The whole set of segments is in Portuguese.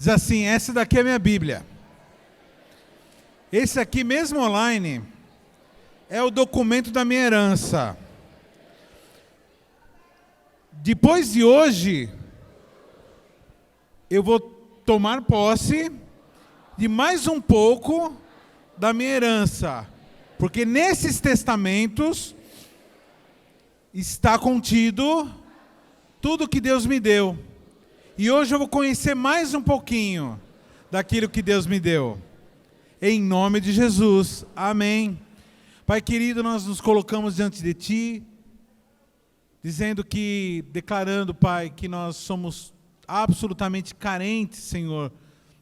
Diz assim, essa daqui é a minha Bíblia. Esse aqui, mesmo online, é o documento da minha herança. Depois de hoje, eu vou tomar posse de mais um pouco da minha herança. Porque nesses testamentos está contido tudo que Deus me deu. E hoje eu vou conhecer mais um pouquinho daquilo que Deus me deu. Em nome de Jesus. Amém. Pai querido, nós nos colocamos diante de Ti, declarando, Pai, que nós somos absolutamente carentes, Senhor,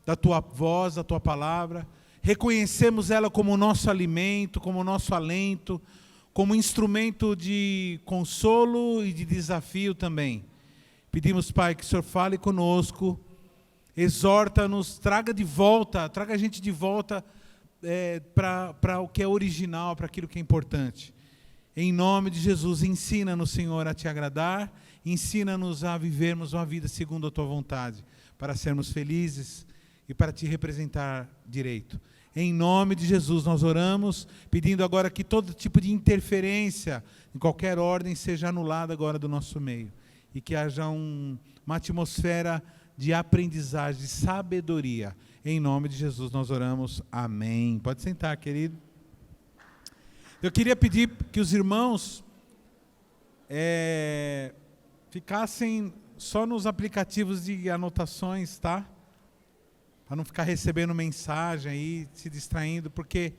da Tua voz, da Tua palavra. Reconhecemos ela como nosso alimento, como nosso alento, como instrumento de consolo e de desafio também. Pedimos, Pai, que o Senhor fale conosco, exorta-nos, traga a gente de volta para o que é original, para aquilo que é importante. Em nome de Jesus, ensina-nos, Senhor, a Te agradar, ensina-nos a vivermos uma vida segundo a Tua vontade, para sermos felizes e para Te representar direito. Em nome de Jesus nós oramos, pedindo agora que todo tipo de interferência, em qualquer ordem, seja anulada agora do nosso meio. E que haja uma atmosfera de aprendizagem, de sabedoria. Em nome de Jesus nós oramos. Amém. Pode sentar, querido. Eu queria pedir que os irmãos ficassem só nos aplicativos de anotações, tá? Para não ficar recebendo mensagem aí, se distraindo, porque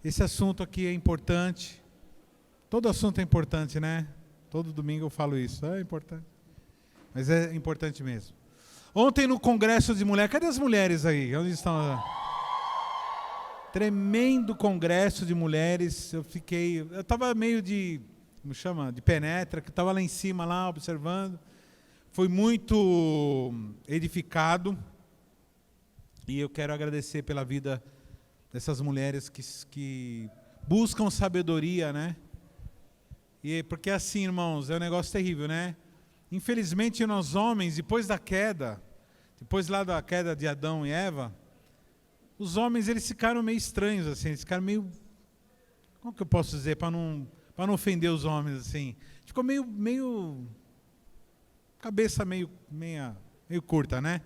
esse assunto aqui é importante. Todo assunto é importante, né? Todo domingo eu falo isso, é importante. Mas é importante mesmo. Ontem no congresso de mulheres, cadê as mulheres aí? Onde estão? Tremendo congresso de mulheres, eu estava meio de penetra, que estava lá em cima, lá, observando. Foi muito edificado. E eu quero agradecer pela vida dessas mulheres que buscam sabedoria, né? Porque assim, irmãos, é um negócio terrível, né? Infelizmente, nós homens, depois da queda de Adão e Eva, os homens, eles ficaram meio estranhos, assim, eles ficaram meio... Como que eu posso dizer, para não ofender os homens, assim? Ficou meio cabeça meio curta, né?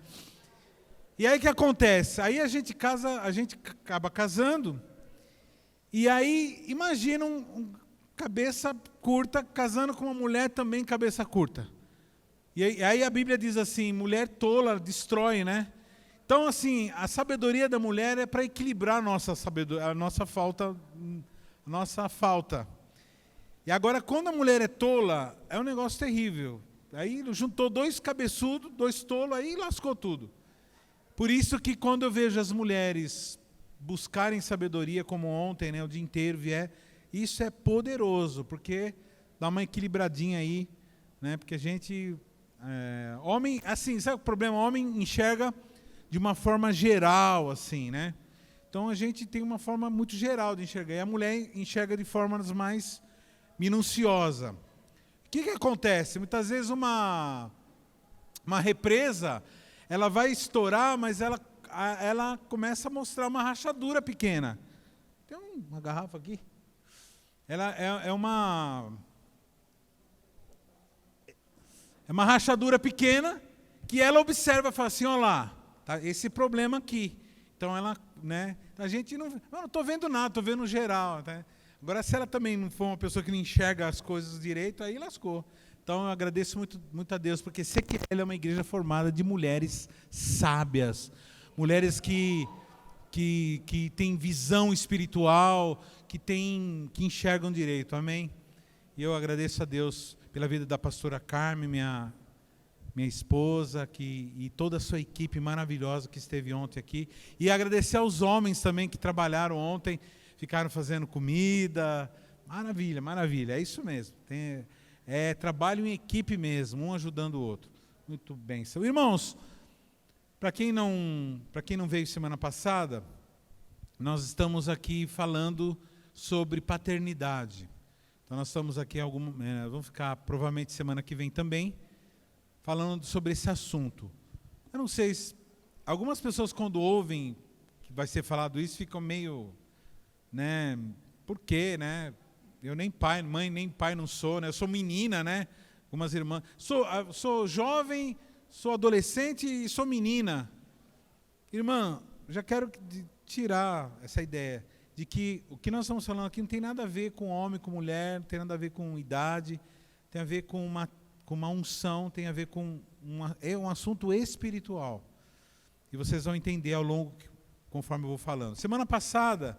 E aí o que acontece? Aí a gente acaba casando, e aí imagina cabeça curta casando com uma mulher também cabeça curta. E aí a Bíblia diz assim, mulher tola destrói, né? Então assim, a sabedoria da mulher é para equilibrar a nossa falta. E agora quando a mulher é tola, é um negócio terrível. Aí juntou dois cabeçudos, dois tolos, aí lascou tudo. Por isso que quando eu vejo as mulheres buscarem sabedoria, como ontem, né, o dia inteiro isso é poderoso, porque dá uma equilibradinha aí, né, porque a gente, homem, assim, sabe o problema? O homem enxerga de uma forma geral, assim, né? Então a gente tem uma forma muito geral de enxergar, e a mulher enxerga de formas mais minuciosa. O que acontece? Muitas vezes uma represa, ela vai estourar, mas ela começa a mostrar uma rachadura pequena. Tem uma garrafa aqui. Ela é uma rachadura pequena que ela observa e fala assim, olha lá, tá esse problema aqui. Então ela, né, a gente não estou vendo nada, estou vendo geral. Tá? Agora, se ela também não for uma pessoa que não enxerga as coisas direito, aí lascou. Então eu agradeço muito, muito a Deus, porque sei que ela é uma igreja formada de mulheres sábias, mulheres que têm visão espiritual, que enxergam direito, amém? E eu agradeço a Deus pela vida da pastora Carmen, minha esposa, e toda a sua equipe maravilhosa que esteve ontem aqui, e agradecer aos homens também que trabalharam ontem, ficaram fazendo comida, maravilha, maravilha, é isso mesmo, trabalho em equipe mesmo, um ajudando o outro, muito bem. Irmãos, para quem não veio semana passada, nós estamos aqui falando sobre paternidade. Então nós estamos aqui, vamos ficar provavelmente semana que vem também, falando sobre esse assunto. Eu não sei algumas pessoas quando ouvem que vai ser falado isso, ficam meio, né, por quê, né? Eu nem pai, mãe, nem pai não sou, né? Eu sou menina, né? Algumas irmãs. Sou jovem, sou adolescente e sou menina. Irmã, já quero tirar essa ideia de que o que nós estamos falando aqui não tem nada a ver com homem, com mulher, não tem nada a ver com idade, tem a ver com uma unção, tem a ver com é um assunto espiritual. E vocês vão entender ao longo, conforme eu vou falando. Semana passada,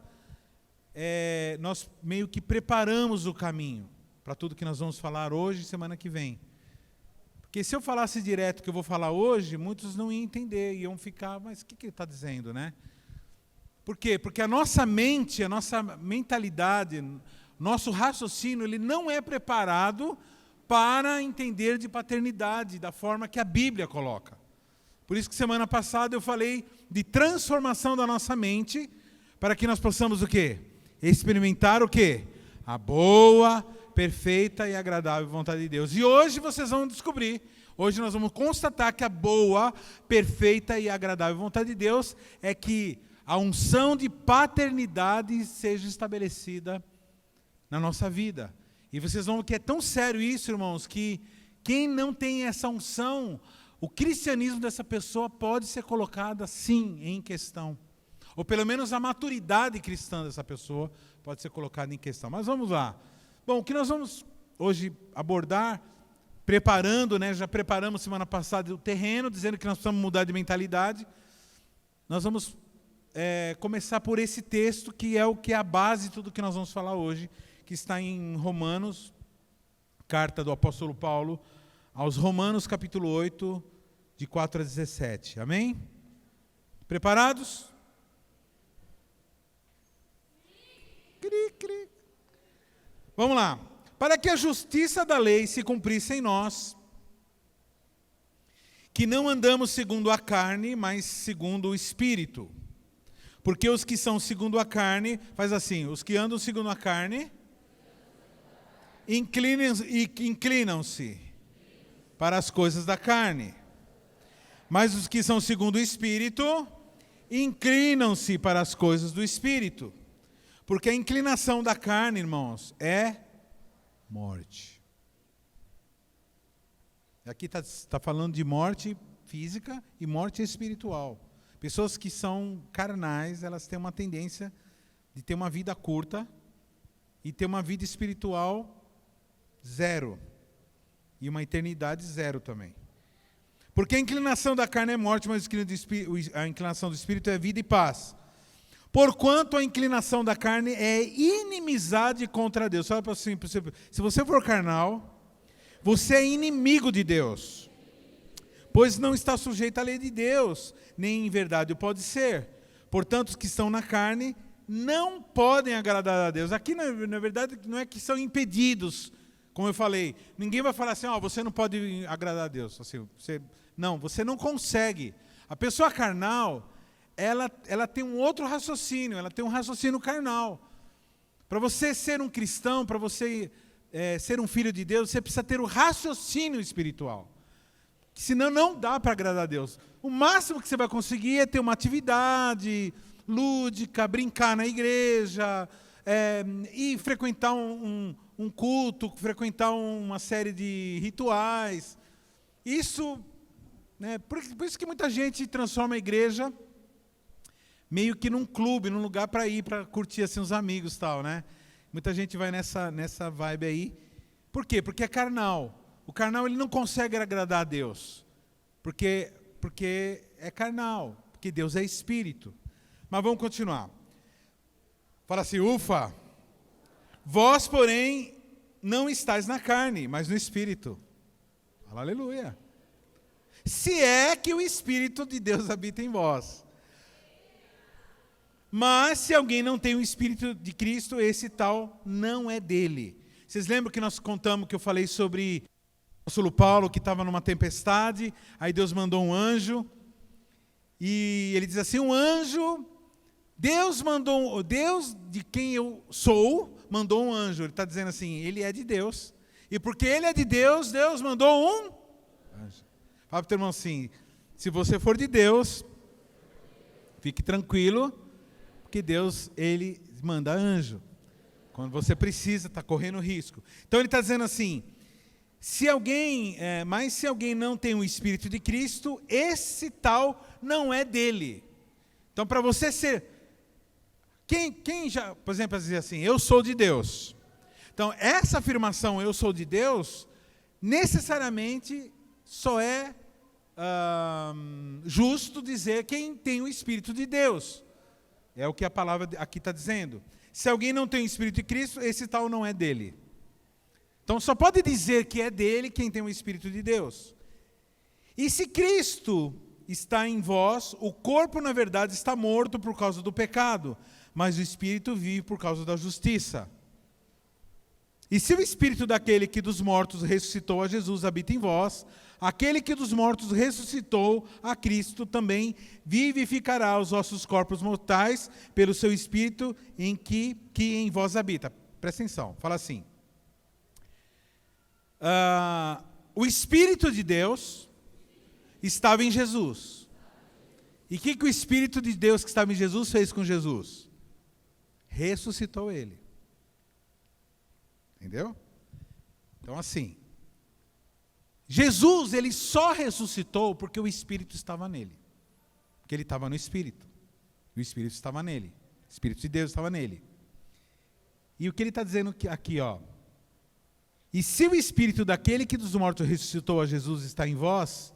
nós meio que preparamos o caminho para tudo que nós vamos falar hoje e semana que vem. Porque se eu falasse direto o que eu vou falar hoje, muitos não iam entender, iam ficar, mas o que ele está dizendo, né? Por quê? Porque a nossa mente, a nossa mentalidade, nosso raciocínio, ele não é preparado para entender de paternidade da forma que a Bíblia coloca. Por isso que semana passada eu falei de transformação da nossa mente, para que nós possamos o quê? Experimentar o quê? A boa, perfeita e agradável vontade de Deus. E hoje vocês vão descobrir, hoje nós vamos constatar que a boa, perfeita e agradável vontade de Deus é que a unção de paternidade seja estabelecida na nossa vida. E vocês vão ver que é tão sério isso, irmãos, que quem não tem essa unção, o cristianismo dessa pessoa pode ser colocado sim em questão. Ou pelo menos a maturidade cristã dessa pessoa pode ser colocada em questão. Mas vamos lá. Bom, o que nós vamos hoje abordar, preparando, né, já preparamos semana passada o terreno, dizendo que nós precisamos mudar de mentalidade. Nós vamos começar por esse texto, que é o que é a base de tudo que nós vamos falar hoje, que está em Romanos, carta do apóstolo Paulo, aos Romanos, capítulo 8, de 4 a 17. Amém? Preparados? Cri, cri. Vamos lá. Para que a justiça da lei se cumprisse em nós, que não andamos segundo a carne, mas segundo o Espírito. Porque os que são segundo a carne, faz assim, os que andam segundo a carne, inclinam-se para as coisas da carne. Mas os que são segundo o Espírito, inclinam-se para as coisas do Espírito. Porque a inclinação da carne, irmãos, é morte. Aqui está falando de morte física e morte espiritual. Pessoas que são carnais, elas têm uma tendência de ter uma vida curta e ter uma vida espiritual zero. E uma eternidade zero também. Porque a inclinação da carne é morte, mas a inclinação do espírito é vida e paz. Porquanto a inclinação da carne é inimizade contra Deus. Olha para assim, se você for carnal, você é inimigo de Deus. Pois não está sujeito à lei de Deus, nem em verdade o pode ser. Portanto, os que estão na carne não podem agradar a Deus. Aqui, na verdade, não é que são impedidos, como eu falei. Ninguém vai falar assim, você não pode agradar a Deus. Assim, você não consegue. A pessoa carnal, ela tem um outro raciocínio, ela tem um raciocínio carnal. Para você ser um cristão, para você ser um filho de Deus, você precisa ter o raciocínio espiritual. Senão não dá para agradar a Deus. O máximo que você vai conseguir é ter uma atividade lúdica, brincar na igreja, e frequentar um culto, frequentar uma série de rituais. Isso, né, por isso que muita gente transforma a igreja meio que num clube, num lugar para ir, para curtir assim, os amigos e tal, né? Muita gente vai nessa vibe aí. Por quê? Porque é carnal. O carnal ele não consegue agradar a Deus, porque é carnal, porque Deus é espírito. Mas vamos continuar. Fala assim, ufa, vós, porém, não estáis na carne, mas no espírito. Aleluia. Se é que o Espírito de Deus habita em vós. Mas se alguém não tem o Espírito de Cristo, esse tal não é dele. Vocês lembram que nós contamos que eu falei sobre o apóstolo Paulo, que estava numa tempestade, aí Deus mandou um anjo, e ele diz assim, Deus de quem eu sou, mandou um anjo. Ele está dizendo assim, ele é de Deus, e porque ele é de Deus, Deus mandou um anjo. Fala para o teu irmão assim, se você for de Deus, Fique tranquilo, porque Deus, Ele manda anjo. Quando você precisa, está correndo risco. Então ele está dizendo assim, mas se alguém não tem o Espírito de Cristo, esse tal não é dele. Então para você ser... Quem já, por exemplo, dizer assim, eu sou de Deus. Então essa afirmação, eu sou de Deus, necessariamente só é justo dizer quem tem o Espírito de Deus. É o que a palavra aqui está dizendo. Se alguém não tem o Espírito de Cristo, esse tal não é dele. Então só pode dizer que é dele quem tem o Espírito de Deus. E se Cristo está em vós, o corpo na verdade está morto por causa do pecado, mas o Espírito vive por causa da justiça. E se o Espírito daquele que dos mortos ressuscitou a Jesus habita em vós, aquele que dos mortos ressuscitou a Cristo também vivificará os vossos corpos mortais pelo seu Espírito que em vós habita. Presta atenção, fala assim. O Espírito de Deus estava em Jesus. E o que o Espírito de Deus que estava em Jesus fez com Jesus? Ressuscitou ele. Entendeu? Então assim, Jesus, ele só ressuscitou porque o Espírito estava nele. Porque ele estava no Espírito. O Espírito estava nele. O Espírito de Deus estava nele. E o que ele está dizendo aqui, ó. E se o Espírito daquele que dos mortos ressuscitou a Jesus está em vós,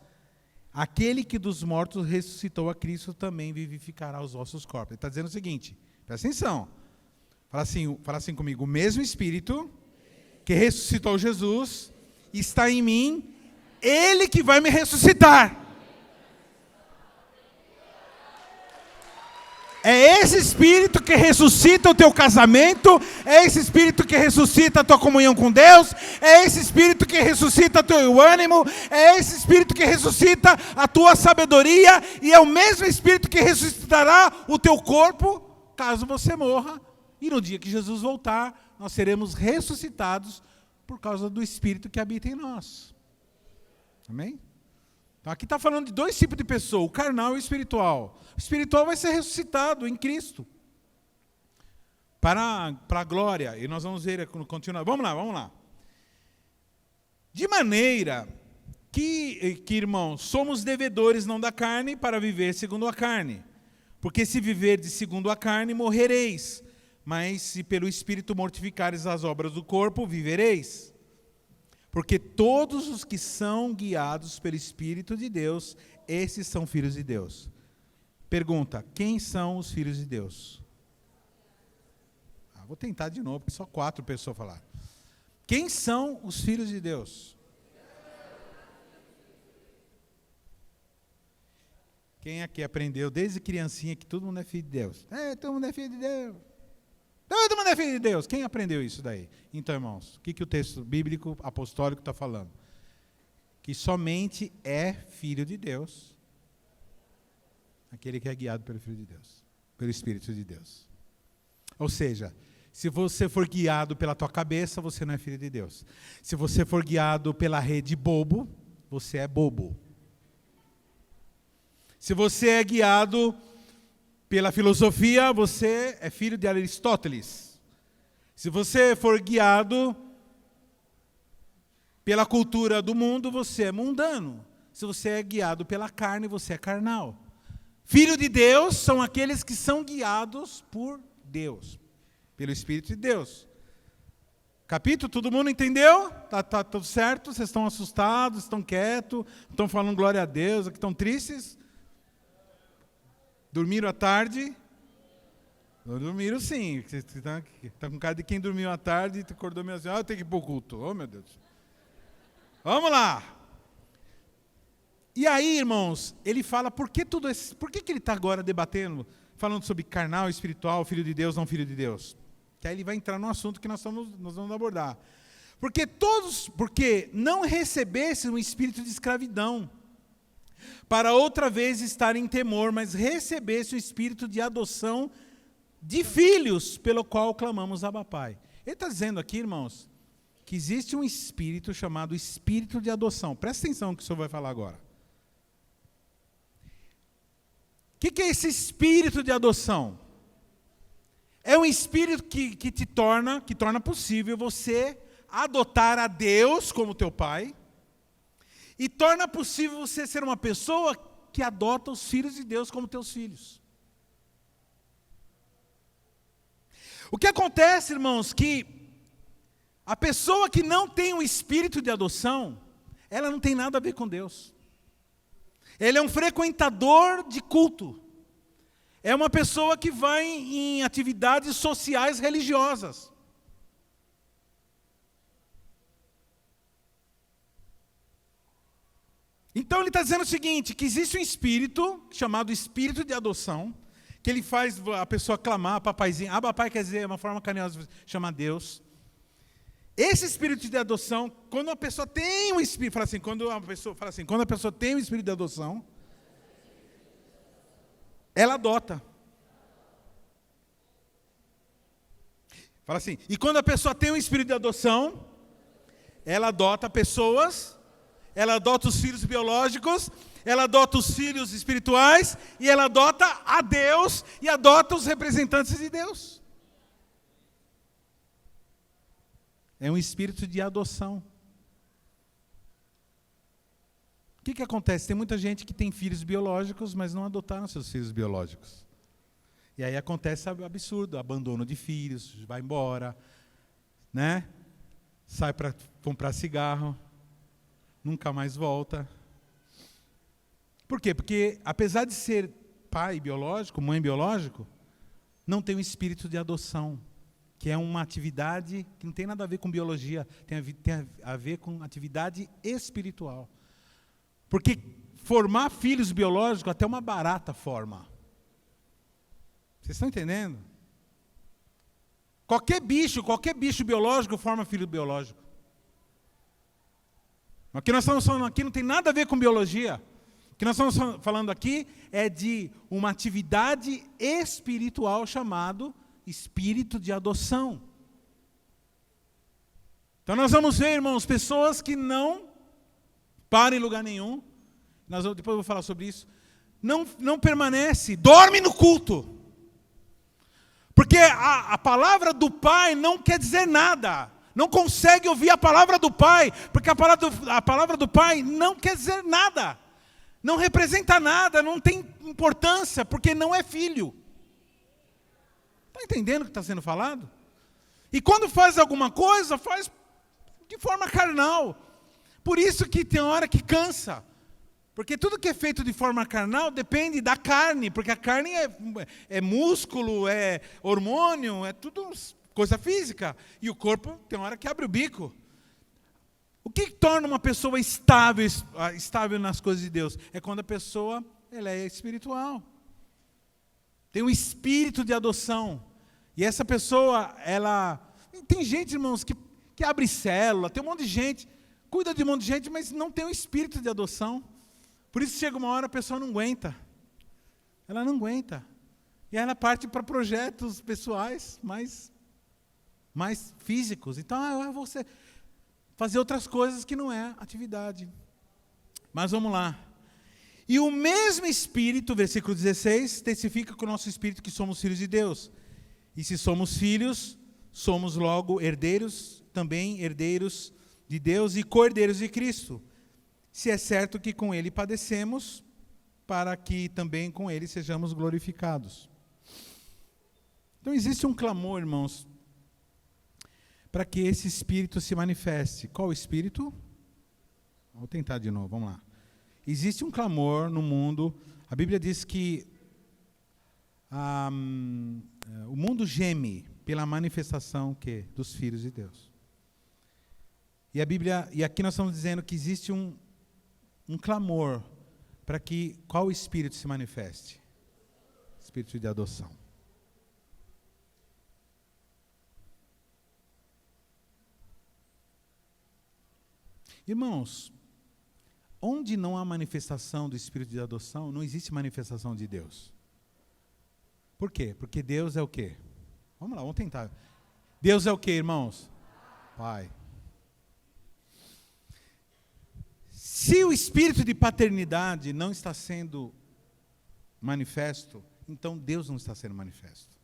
aquele que dos mortos ressuscitou a Cristo também vivificará os vossos corpos. Ele está dizendo o seguinte, presta atenção. Fala assim comigo, o mesmo Espírito que ressuscitou Jesus está em mim, ele que vai me ressuscitar. É esse Espírito que ressuscita o teu casamento, é esse Espírito que ressuscita a tua comunhão com Deus, é esse Espírito que ressuscita o teu ânimo, é esse Espírito que ressuscita a tua sabedoria, e é o mesmo Espírito que ressuscitará o teu corpo, caso você morra, e no dia que Jesus voltar, nós seremos ressuscitados por causa do Espírito que habita em nós. Amém? Então aqui está falando de dois tipos de pessoa, o carnal e o espiritual. O espiritual vai ser ressuscitado em Cristo. Para a glória. E nós vamos ver, continuar. Vamos lá. De maneira que, irmãos, somos devedores não da carne para viver segundo a carne. Porque se viverdes segundo a carne, morrereis. Mas se pelo Espírito mortificares as obras do corpo, vivereis. Porque todos os que são guiados pelo Espírito de Deus, esses são filhos de Deus. Pergunta, quem são os filhos de Deus? Vou tentar de novo, porque só 4 pessoas falaram. Quem são os filhos de Deus? Quem aqui aprendeu desde criancinha que todo mundo é filho de Deus? Todo mundo é filho de Deus. Todo mundo é filho de Deus. Quem aprendeu isso daí? Então, irmãos, o que o texto bíblico apostólico está falando? Que somente é filho de Deus aquele que é guiado pelo Filho de Deus, pelo Espírito de Deus. Ou seja, se você for guiado pela tua cabeça, você não é filho de Deus. Se você for guiado pela rede bobo, você é bobo. Se você é guiado pela filosofia, você é filho de Aristóteles. Se você for guiado pela cultura do mundo, você é mundano. Se você é guiado pela carne, você é carnal. Filho de Deus são aqueles que são guiados por Deus, pelo Espírito de Deus. Capítulo, todo mundo entendeu? Tá tudo certo? Vocês estão assustados, estão quietos, estão falando glória a Deus, estão tristes? Dormiram à tarde? Dormiram sim. Está com cara de quem dormiu à tarde e acordou meio assim, eu tenho que ir para o culto. Oh, meu Deus. Vamos lá. E aí, irmãos, ele fala, por que ele está agora debatendo, falando sobre carnal, espiritual, filho de Deus, não filho de Deus? Que aí ele vai entrar no assunto que nós vamos abordar. Porque não recebesse um espírito de escravidão, para outra vez estar em temor, mas recebesse o espírito de adoção de filhos, pelo qual clamamos Abba Pai. Ele está dizendo aqui, irmãos, que existe um espírito chamado espírito de adoção. Presta atenção no que o senhor vai falar agora. que é esse espírito de adoção? É um espírito que torna possível você adotar a Deus como teu pai, e torna possível você ser uma pessoa que adota os filhos de Deus como teus filhos. O que acontece, irmãos, que a pessoa que não tem o espírito de adoção, ela não tem nada a ver com Deus. Ele é um frequentador de culto. É uma pessoa que vai em atividades sociais religiosas. Então ele está dizendo o seguinte, que existe um espírito, chamado espírito de adoção, que ele faz a pessoa clamar, papaizinho, papai quer dizer, é uma forma carinhosa de chamar Deus. Esse espírito de adoção, quando a pessoa tem um espírito, quando a pessoa tem um espírito de adoção, ela adota. Fala assim, e quando a pessoa tem um espírito de adoção, ela adota pessoas, ela adota os filhos biológicos, ela adota os filhos espirituais, e ela adota a Deus, e adota os representantes de Deus. É um espírito de adoção. O que acontece? Tem muita gente que tem filhos biológicos, mas não adotaram seus filhos biológicos. E aí acontece o absurdo, abandono de filhos, vai embora, né? Sai para comprar cigarro, nunca mais volta. Por quê? Porque apesar de ser pai biológico, mãe biológico, não tem um espírito de adoção, que é uma atividade que não tem nada a ver com biologia, tem a ver com atividade espiritual. Porque formar filhos biológicos, até uma barata forma. Vocês estão entendendo? Qualquer bicho biológico forma filho biológico. O que nós estamos falando aqui não tem nada a ver com biologia. O que nós estamos falando aqui é de uma atividade espiritual chamado espírito de adoção. Então nós vamos ver, irmãos, pessoas que não param em lugar nenhum. Depois eu vou falar sobre isso. Não permanece, dorme no culto. Porque a palavra do Pai não quer dizer nada. Não consegue ouvir a palavra do Pai, porque a palavra do Pai não quer dizer nada. Não representa nada, não tem importância, porque não é filho. Está entendendo o que está sendo falado? E quando faz alguma coisa, faz de forma carnal. Por isso que tem hora que cansa. Porque tudo que é feito de forma carnal depende da carne, porque a carne é músculo, é hormônio, é tudo coisa física. E o corpo tem hora que abre o bico. O que torna uma pessoa estável nas coisas de Deus? É quando a pessoa ela é espiritual. Tem um espírito de adoção. E essa pessoa, ela... Tem gente, irmãos, que abre célula, tem um monte de gente, cuida de um monte de gente, mas não tem um espírito de adoção. Por isso chega uma hora a pessoa não aguenta. Ela não aguenta. E aí ela parte para projetos pessoais mais físicos. Então, eu vou fazer outras coisas que não é atividade. Mas vamos lá. E o mesmo Espírito, versículo 16, testifica com o nosso Espírito que somos filhos de Deus. E se somos filhos, somos logo herdeiros, também herdeiros de Deus e co-herdeiros de Cristo. Se é certo que com Ele padecemos, para que também com Ele sejamos glorificados. Então existe um clamor, irmãos, para que esse Espírito se manifeste. Qual Espírito? Vou tentar de novo, vamos lá. Existe um clamor no mundo, a Bíblia diz que o mundo geme pela manifestação dos filhos de Deus. E aqui nós estamos dizendo que existe um clamor para que qual Espírito se manifeste? Espírito de adoção. Irmãos, onde não há manifestação do Espírito de adoção, não existe manifestação de Deus. Por quê? Porque Deus é o quê? Vamos lá, vamos tentar. Deus é o quê, irmãos? Pai. Se o espírito de paternidade não está sendo manifesto, então Deus não está sendo manifesto.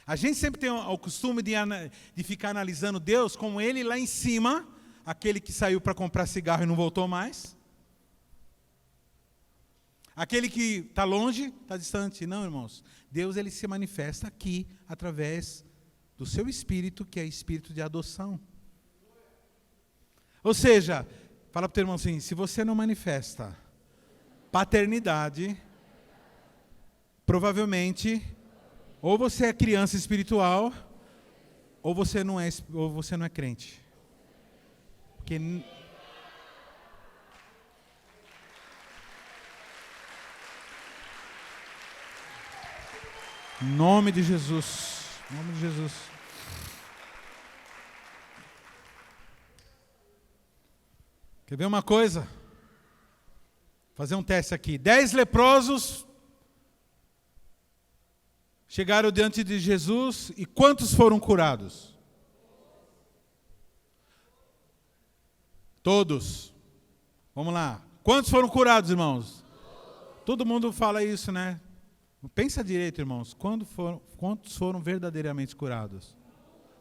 A gente sempre tem o costume de ficar analisando Deus como ele lá em cima, aquele que saiu para comprar cigarro e não voltou mais. Aquele que está longe, está distante. Não, irmãos. Deus ele se manifesta aqui através do seu Espírito, que é Espírito de adoção. Ou seja, fala para o teu irmão assim, se você não manifesta paternidade, provavelmente, ou você é criança espiritual, ou você não é crente. Porque em nome de Jesus. Em nome de Jesus. Quer ver uma coisa? Fazer um teste aqui. 10 leprosos chegaram diante de Jesus e quantos foram curados? Todos. Vamos lá. Quantos foram curados, irmãos? Todo mundo fala isso, né? Pensa direito, irmãos. Quantos foram verdadeiramente curados?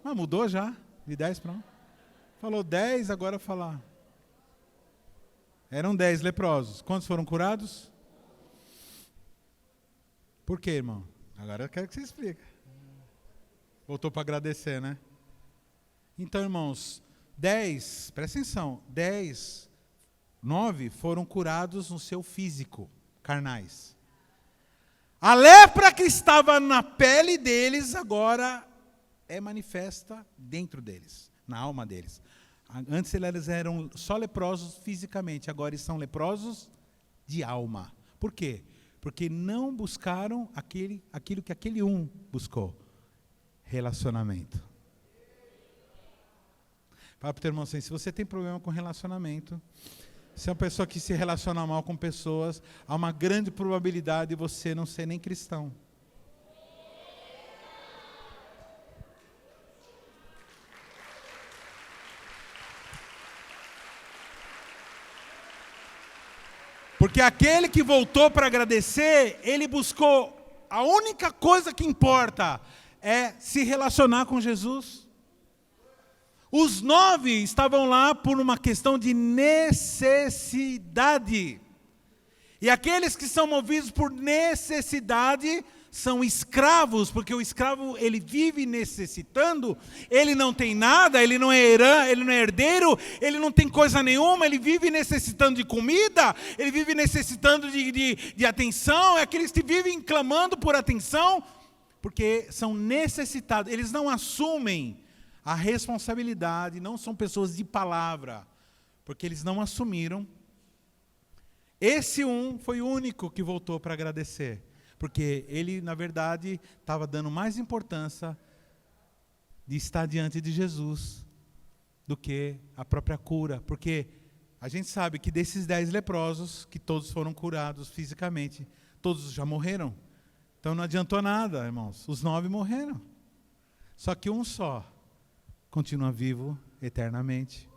Mas mudou já? De 10 para 1? Falou 10, agora falar. Eram 10 leprosos. Quantos foram curados? Por quê, irmão? Agora eu quero que você explique. Voltou para agradecer, né? Então, irmãos, 10, presta atenção, 9 foram curados no seu físico, carnais. A lepra que estava na pele deles, agora é manifesta dentro deles, na alma deles. Antes eles eram só leprosos fisicamente, agora eles são leprosos de alma. Por quê? Porque não buscaram aquilo que aquele um buscou. Relacionamento. Fala para o teu irmão assim, se você tem problema com relacionamento, se é uma pessoa que se relaciona mal com pessoas, há uma grande probabilidade de você não ser nem cristão. Porque aquele que voltou para agradecer, ele buscou, a única coisa que importa é se relacionar com Jesus. Os 9 estavam lá por uma questão de necessidade. E aqueles que são movidos por necessidade são escravos, porque o escravo ele vive necessitando, ele não tem nada, ele não é herdeiro, ele não tem coisa nenhuma, ele vive necessitando de comida, ele vive necessitando de atenção, é aqueles que vivem clamando por atenção, porque são necessitados, eles não assumem a responsabilidade, não são pessoas de palavra, porque eles não assumiram. Esse foi o único que voltou para agradecer. Porque ele, na verdade, estava dando mais importância de estar diante de Jesus do que a própria cura. Porque a gente sabe que desses 10 leprosos, que todos foram curados fisicamente, todos já morreram. Então não adiantou nada, irmãos. Os 9 morreram. Só que um só continua vivo eternamente.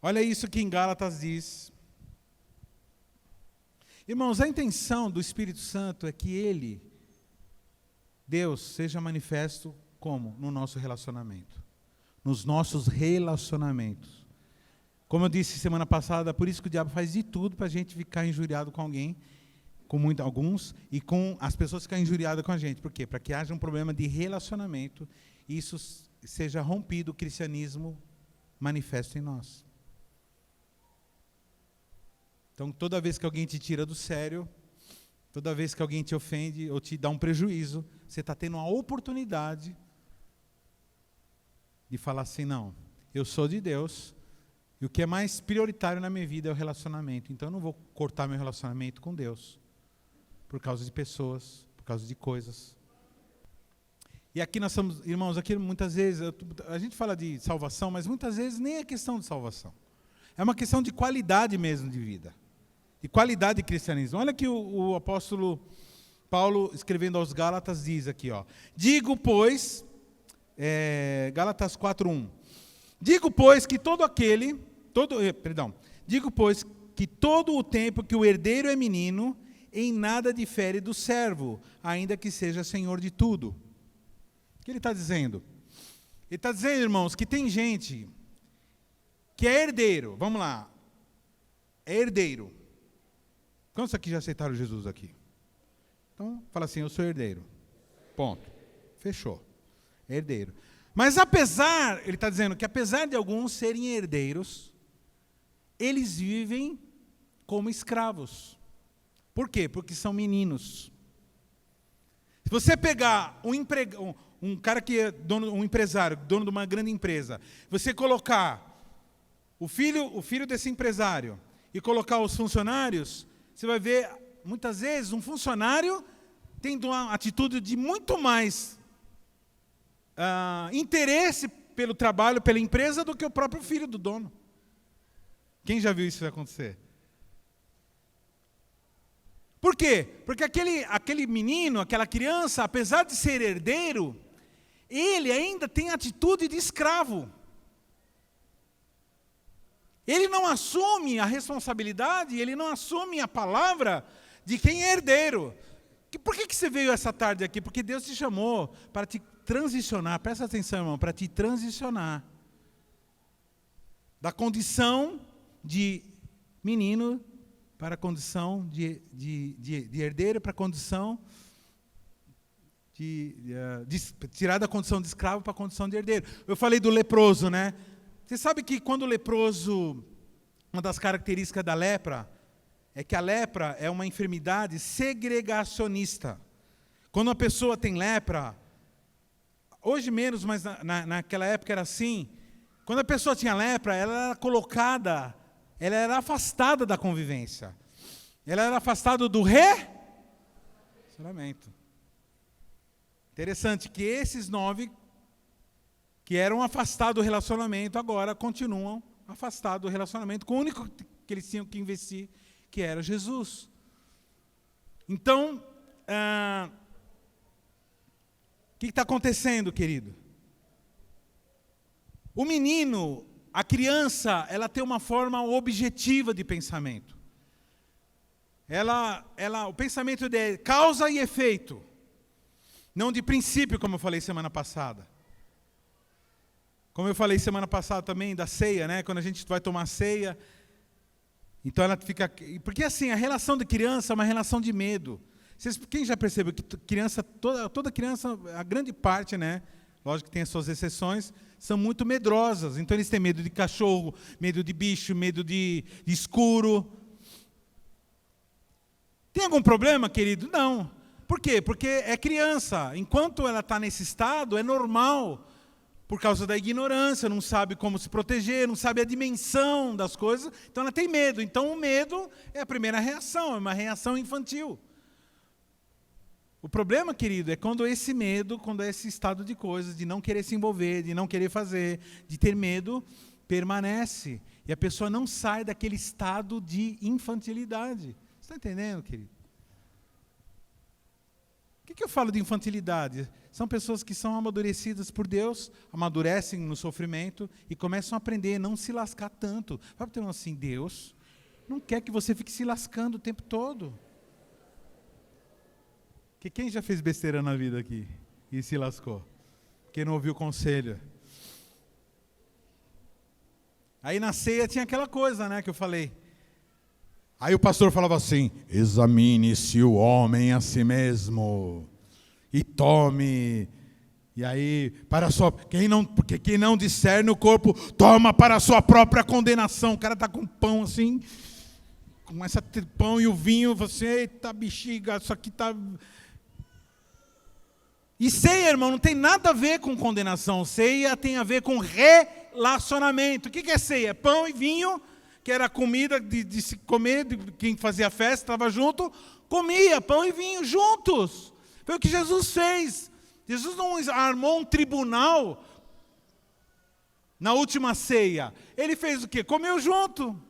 Olha isso que em Gálatas diz. Irmãos, a intenção do Espírito Santo é que Ele, Deus, seja manifesto como? No nosso relacionamento. Nos nossos relacionamentos. Como eu disse semana passada, por isso que o diabo faz de tudo para a gente ficar injuriado com alguém, com alguns, e com as pessoas ficarem injuriadas com a gente. Por quê? Para que haja um problema de relacionamento e isso seja rompido, o cristianismo manifesto em nós. Então, toda vez que alguém te tira do sério, toda vez que alguém te ofende ou te dá um prejuízo, você está tendo uma oportunidade de falar assim, não, eu sou de Deus, e o que é mais prioritário na minha vida é o relacionamento. Então, eu não vou cortar meu relacionamento com Deus, por causa de pessoas, por causa de coisas. E aqui nós somos, irmãos, aqui muitas vezes, a gente fala de salvação, mas muitas vezes nem é questão de salvação. É uma questão de qualidade mesmo de vida. De qualidade de cristianismo. Olha que o apóstolo Paulo, escrevendo aos Gálatas, diz aqui, ó. Digo, pois, Gálatas 4:1. Digo, pois, que todo o tempo que o herdeiro é menino, em nada difere do servo, ainda que seja senhor de tudo. O que ele está dizendo? Ele está dizendo, irmãos, que tem gente que é herdeiro. Vamos lá. É herdeiro. Quantos aqui já aceitaram Jesus aqui? Então, fala assim, eu sou herdeiro. Ponto. Fechou. Herdeiro. Mas ele está dizendo que apesar de alguns serem herdeiros, eles vivem como escravos. Por quê? Porque são meninos. Se você pegar um cara que é um empresário, dono de uma grande empresa, você colocar o filho desse empresário e colocar os funcionários, você vai ver, muitas vezes, um funcionário tendo uma atitude de muito mais interesse pelo trabalho, pela empresa, do que o próprio filho do dono. Quem já viu isso acontecer? Por quê? Porque aquele menino, aquela criança, apesar de ser herdeiro, ele ainda tem atitude de escravo. Ele não assume a responsabilidade, ele não assume a palavra de quem é herdeiro. Por que você veio essa tarde aqui? Porque Deus te chamou para te transicionar, presta atenção, irmão, para te transicionar da condição de menino para a condição de herdeiro, para a condição de tirar da condição de escravo para a condição de herdeiro. Eu falei do leproso, né? Você sabe que quando o leproso, uma das características da lepra, é que a lepra é uma enfermidade segregacionista. Quando uma pessoa tem lepra, hoje menos, mas naquela época era assim, quando a pessoa tinha lepra, ela era colocada, ela era afastada da convivência. Ela era afastada do relacionamento. Interessante que esses 9 que eram afastados do relacionamento, agora continuam afastados do relacionamento, com o único que eles tinham que investir, que era Jesus. Então, o que está acontecendo, querido? O menino, a criança, ela tem uma forma objetiva de pensamento. O pensamento é causa e efeito, não de princípio, como eu falei semana passada. Como eu falei semana passada também da ceia, né? Quando a gente vai tomar ceia, então ela fica... Porque assim, a relação de criança é uma relação de medo. Quem já percebeu que criança, toda criança, a grande parte, né? Lógico que tem as suas exceções, são muito medrosas. Então eles têm medo de cachorro, medo de bicho, medo de escuro. Tem algum problema, querido? Não. Por quê? Porque é criança. Enquanto ela está nesse estado, é normal. Por causa da ignorância, não sabe como se proteger, não sabe a dimensão das coisas, então ela tem medo. Então o medo é a primeira reação, é uma reação infantil. O problema, querido, é quando esse medo, quando esse estado de coisas, de não querer se envolver, de não querer fazer, de ter medo, permanece. E a pessoa não sai daquele estado de infantilidade. Você está entendendo, querido? O que eu falo de infantilidade? São pessoas que são amadurecidas por Deus, amadurecem no sofrimento e começam a aprender a não se lascar tanto. Vai ter assim, Deus não quer que você fique se lascando o tempo todo. Que quem já fez besteira na vida aqui e se lascou? Quem não ouviu o conselho? Aí na ceia tinha aquela coisa, né, que eu falei. Aí o pastor falava assim, examine-se o homem a si mesmo e tome, e aí, porque quem não discerne o corpo, toma para a sua própria condenação. O cara está com pão assim, começa a ter pão e o vinho, você, eita bexiga, isso aqui está... E ceia, irmão, não tem nada a ver com condenação, ceia tem a ver com relacionamento. O que é ceia? É pão e vinho, que era comida de se comer, quem fazia festa estava junto, comia pão e vinho juntos. Foi o que Jesus fez. Jesus não armou um tribunal na última ceia. Ele fez o quê? Comeu junto.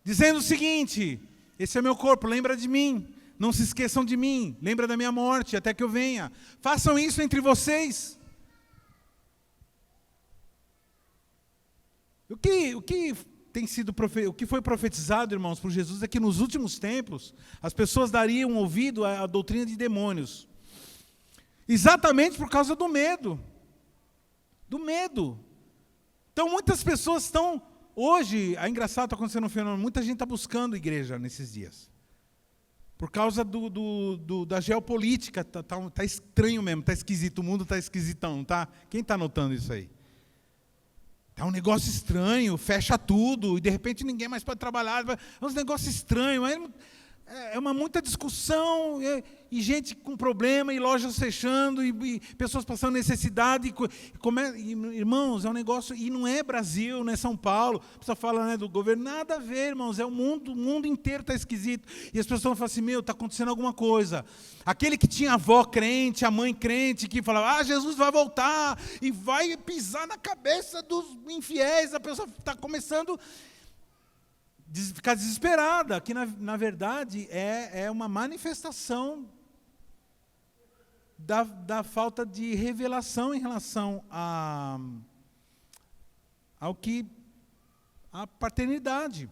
Dizendo o seguinte, esse é meu corpo, lembra de mim. Não se esqueçam de mim, lembra da minha morte, até que eu venha. Façam isso entre vocês. O que foi profetizado, irmãos, por Jesus é que nos últimos tempos as pessoas dariam ouvido à doutrina de demônios. Exatamente por causa do medo. Do medo. Então muitas pessoas estão, hoje, é engraçado, está acontecendo um fenômeno, muita gente está buscando igreja nesses dias. Por causa da geopolítica, tá estranho mesmo, está esquisito, o mundo está esquisitão, tá? Quem está notando isso aí? Está um negócio estranho, fecha tudo, e de repente ninguém mais pode trabalhar. É um negócio estranho, é muita discussão, e gente com problema, e lojas fechando, e pessoas passando necessidade. Irmãos, é um negócio, e não é Brasil, não é São Paulo. A pessoa fala, né, do governo, nada a ver, irmãos, é o mundo inteiro está esquisito. E as pessoas falam assim, está acontecendo alguma coisa. Aquele que tinha a avó crente, a mãe crente, que falava, Jesus vai voltar, e vai pisar na cabeça dos infiéis, a pessoa está começando ficar desesperada, que na verdade é uma manifestação da falta de revelação em relação à paternidade.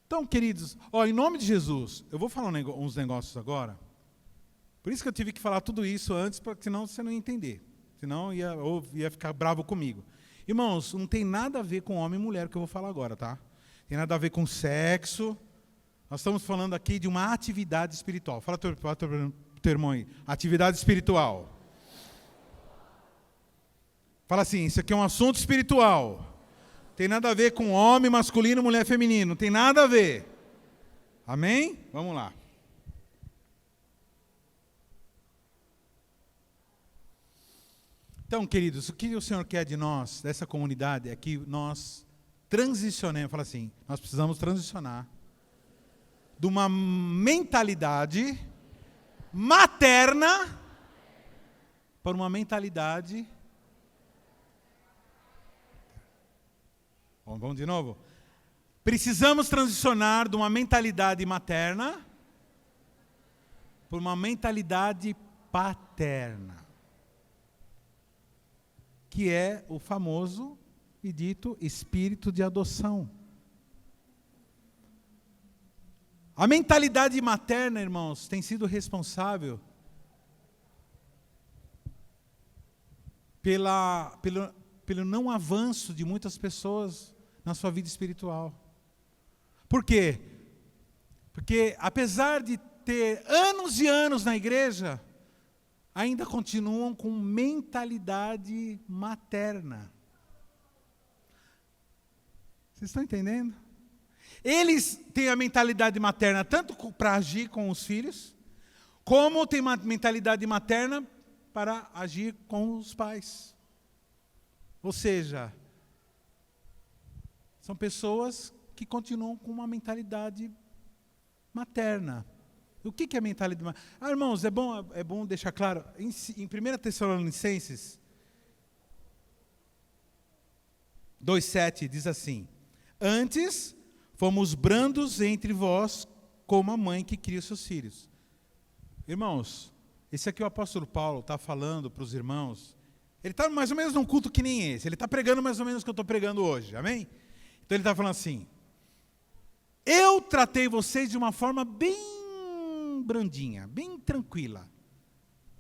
Então, queridos, em nome de Jesus, eu vou falar uns negócios agora, por isso que eu tive que falar tudo isso antes, porque senão você não ia entender, senão ia ficar bravo comigo. Irmãos, não tem nada a ver com homem e mulher o que eu vou falar agora, tá? Tem nada a ver com sexo. Nós estamos falando aqui de uma atividade espiritual. Fala teu irmão aí. Atividade espiritual. Fala assim, isso aqui é um assunto espiritual. Tem nada a ver com homem masculino, mulher feminino. Não tem nada a ver. Amém? Vamos lá. Então, queridos, o que o Senhor quer de nós, dessa comunidade, é que nós transicionemos, fala assim, nós precisamos transicionar de uma mentalidade materna para uma mentalidade... Vamos de novo? Precisamos transicionar de uma mentalidade materna para uma mentalidade paterna, que é o famoso e dito espírito de adoção. A mentalidade materna, irmãos, tem sido responsável pelo não avanço de muitas pessoas na sua vida espiritual. Por quê? Porque apesar de ter anos e anos na igreja, ainda continuam com mentalidade materna. Vocês estão entendendo? Eles têm a mentalidade materna tanto para agir com os filhos, como têm uma mentalidade materna para agir com os pais. Ou seja, são pessoas que continuam com uma mentalidade materna. O que é mentalidade materna? Irmãos, é bom deixar claro, em 1 Tessalonicenses 2,7 diz assim, antes fomos brandos entre vós como a mãe que cria os seus filhos. Irmãos, esse aqui o apóstolo Paulo está falando para os irmãos, ele está mais ou menos num culto que nem esse, ele está pregando mais ou menos o que eu estou pregando hoje, amém? Então ele está falando assim, eu tratei vocês de uma forma bem brandinha, bem tranquila.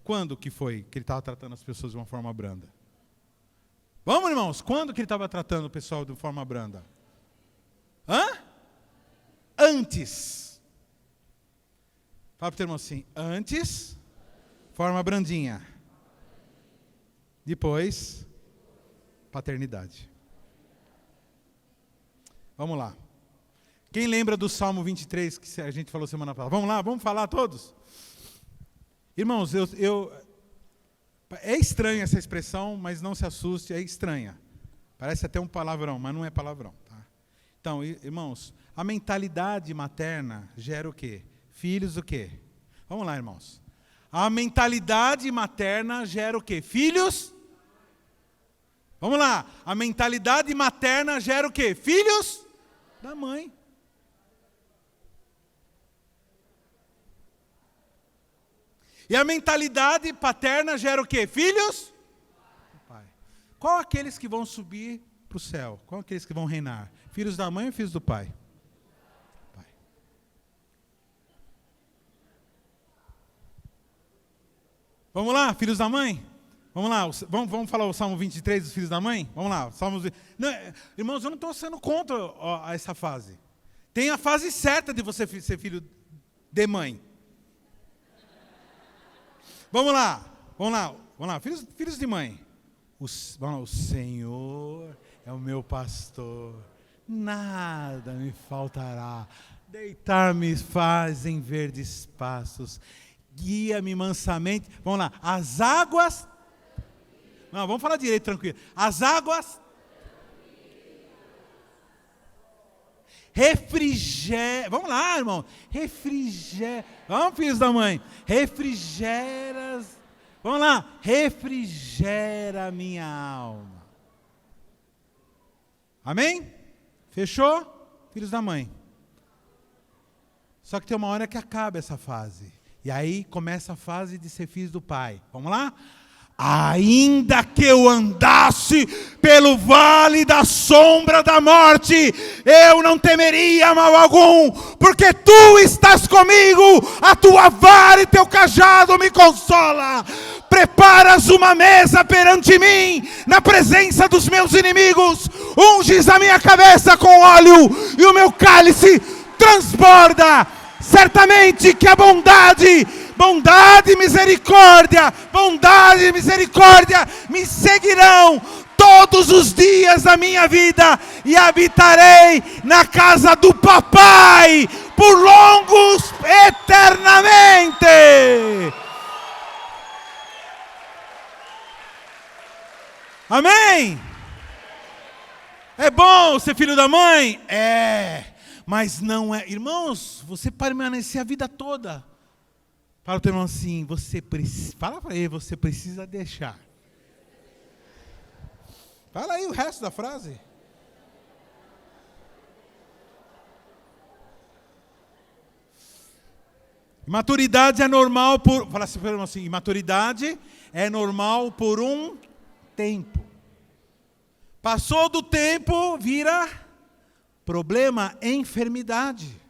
Quando que foi que ele estava tratando as pessoas de uma forma branda? Vamos, irmãos, quando que ele estava tratando o pessoal de forma branda? Antes. Fala para o teu irmão assim, antes, forma brandinha. Depois, paternidade. Vamos lá. Quem lembra do Salmo 23 que a gente falou semana passada? Vamos lá, vamos falar todos? Irmãos, é estranha essa expressão, mas não se assuste, é estranha. Parece até um palavrão, mas não é palavrão. Tá? Então, irmãos, a mentalidade materna gera o quê? Filhos o quê? Vamos lá, irmãos. A mentalidade materna gera o quê? Filhos? Vamos lá. A mentalidade materna gera o quê? Filhos da mãe. E a mentalidade paterna gera o quê? Filhos do pai. Qual aqueles que vão subir para o céu? Qual aqueles que vão reinar? Filhos da mãe ou filhos do pai? Pai. Vamos lá, filhos da mãe? Vamos lá, vamos falar o Salmo 23 dos filhos da mãe? Vamos lá, Não, irmãos, eu não estou sendo contra essa fase. Tem a fase certa de você ser filho de mãe. Vamos lá, filhos de mãe. Vamos lá, o Senhor é o meu pastor, nada me faltará. Deitar-me faz em verdes pastos, guia-me mansamente. Vamos lá, as águas... Não, vamos falar direito, tranquilo. As águas... refrigera... Vamos lá, irmão. Refrigera... Vamos, filhos da mãe. Refrigeras... Vamos lá. Refrigera minha alma. Amém? Fechou? Filhos da mãe. Só que tem uma hora que acaba essa fase. E aí começa a fase de ser filhos do pai. Vamos lá? Ainda que eu andasse pelo vale da sombra da morte, eu não temeria mal algum, porque tu estás comigo, a tua vara e teu cajado me consola. Preparas uma mesa perante mim, na presença dos meus inimigos, unges a minha cabeça com óleo, e o meu cálice transborda. Certamente que a bondade e misericórdia me seguirão todos os dias da minha vida, e habitarei na casa do papai por longos eternamente. Amém? É bom ser filho da mãe? É, mas não é. Irmãos, você permanecer a vida toda. Fala para o teu irmão assim, fala para ele, você precisa deixar. Fala aí o resto da frase. Maturidade é normal por... Fala assim para o irmão assim, maturidade é normal por um tempo. Passou do tempo, vira problema, enfermidade.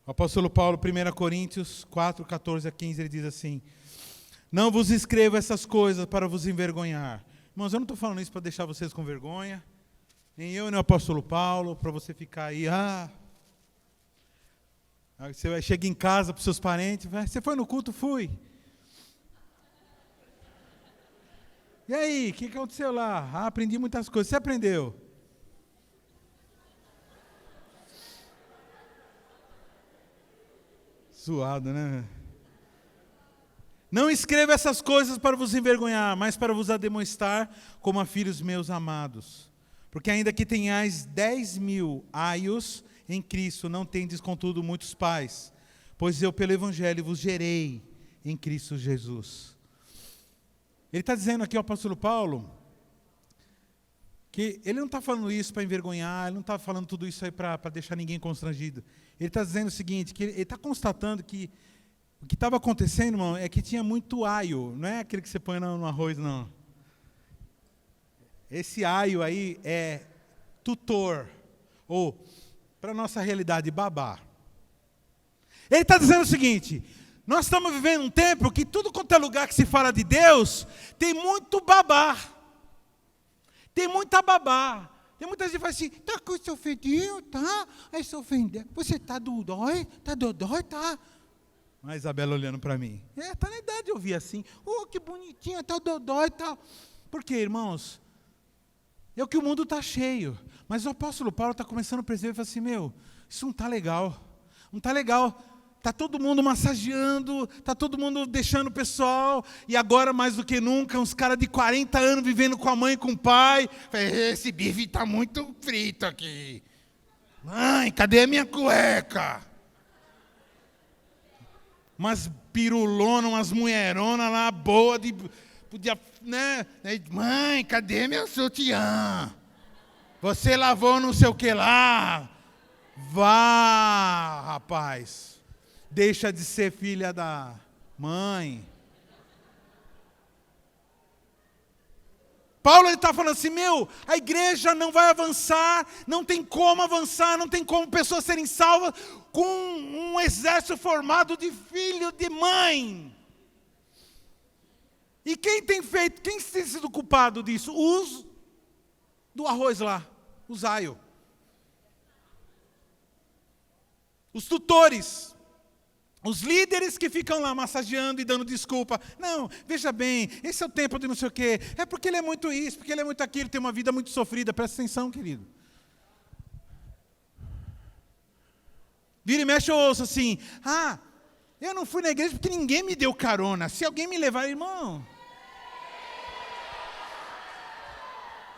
O apóstolo Paulo, 1 Coríntios 4, 14 a 15, ele diz assim: não vos escrevo essas coisas para vos envergonhar. Irmãos, eu não estou falando isso para deixar vocês com vergonha, nem eu, nem o apóstolo Paulo, para você ficar aí, você chega em casa para os seus parentes, você foi no culto? Fui. E aí, o que aconteceu lá? Aprendi muitas coisas. Você aprendeu? Suado, né? Não escreva essas coisas para vos envergonhar, mas para vos ademoestar como a filhos meus amados. Porque ainda que tenhais 10.000 aios em Cristo, não tendes contudo muitos pais, pois eu pelo Evangelho vos gerei em Cristo Jesus. Ele está dizendo aqui, o apóstolo Paulo, que ele não está falando isso para envergonhar, ele não está falando tudo isso aí para deixar ninguém constrangido. Ele está dizendo o seguinte, que ele está constatando que o que estava acontecendo, irmão, é que tinha muito aio, não é aquele que você põe no arroz, não. Esse aio aí é tutor, ou, para a nossa realidade, babá. Ele está dizendo o seguinte: nós estamos vivendo um tempo que tudo quanto é lugar que se fala de Deus, tem muito babá. Tem muita babá. Tem muita gente que fala assim, tá com seu ofendido, tá? Aí se ofendeu. Você tá dodói? Tá dodói, tá? A Isabela olhando para mim. Tá na idade de ouvir assim. Oh, que bonitinha, tá dodói e tal. Por quê, irmãos? É o que o mundo está cheio. Mas o apóstolo Paulo está começando a perceber e fala assim, isso não está legal. Não está legal. Está todo mundo massageando, está todo mundo deixando o pessoal, e agora mais do que nunca, uns caras de 40 anos vivendo com a mãe e com o pai. Esse bife está muito frito aqui. Mãe, cadê a minha cueca? Umas pirulonas, umas mulheronas lá, boa, podia, né? Mãe, cadê meu sutiã? Você lavou não sei o que lá. Vá, rapaz. Deixa de ser filha da... Mãe. Paulo está falando assim, a igreja não vai avançar, não tem como avançar, não tem como pessoas serem salvas com um exército formado de filho de mãe. E quem tem sido culpado disso? Os do arroz lá, o Zaio. Os tutores. Os líderes que ficam lá massageando e dando desculpa. Não, veja bem, esse é o tempo de não sei o quê. É porque ele é muito isso, porque ele é muito aquilo, tem uma vida muito sofrida. Presta atenção, querido. Vira e mexe, eu ouço assim, eu não fui na igreja porque ninguém me deu carona. Se alguém me levar, irmão...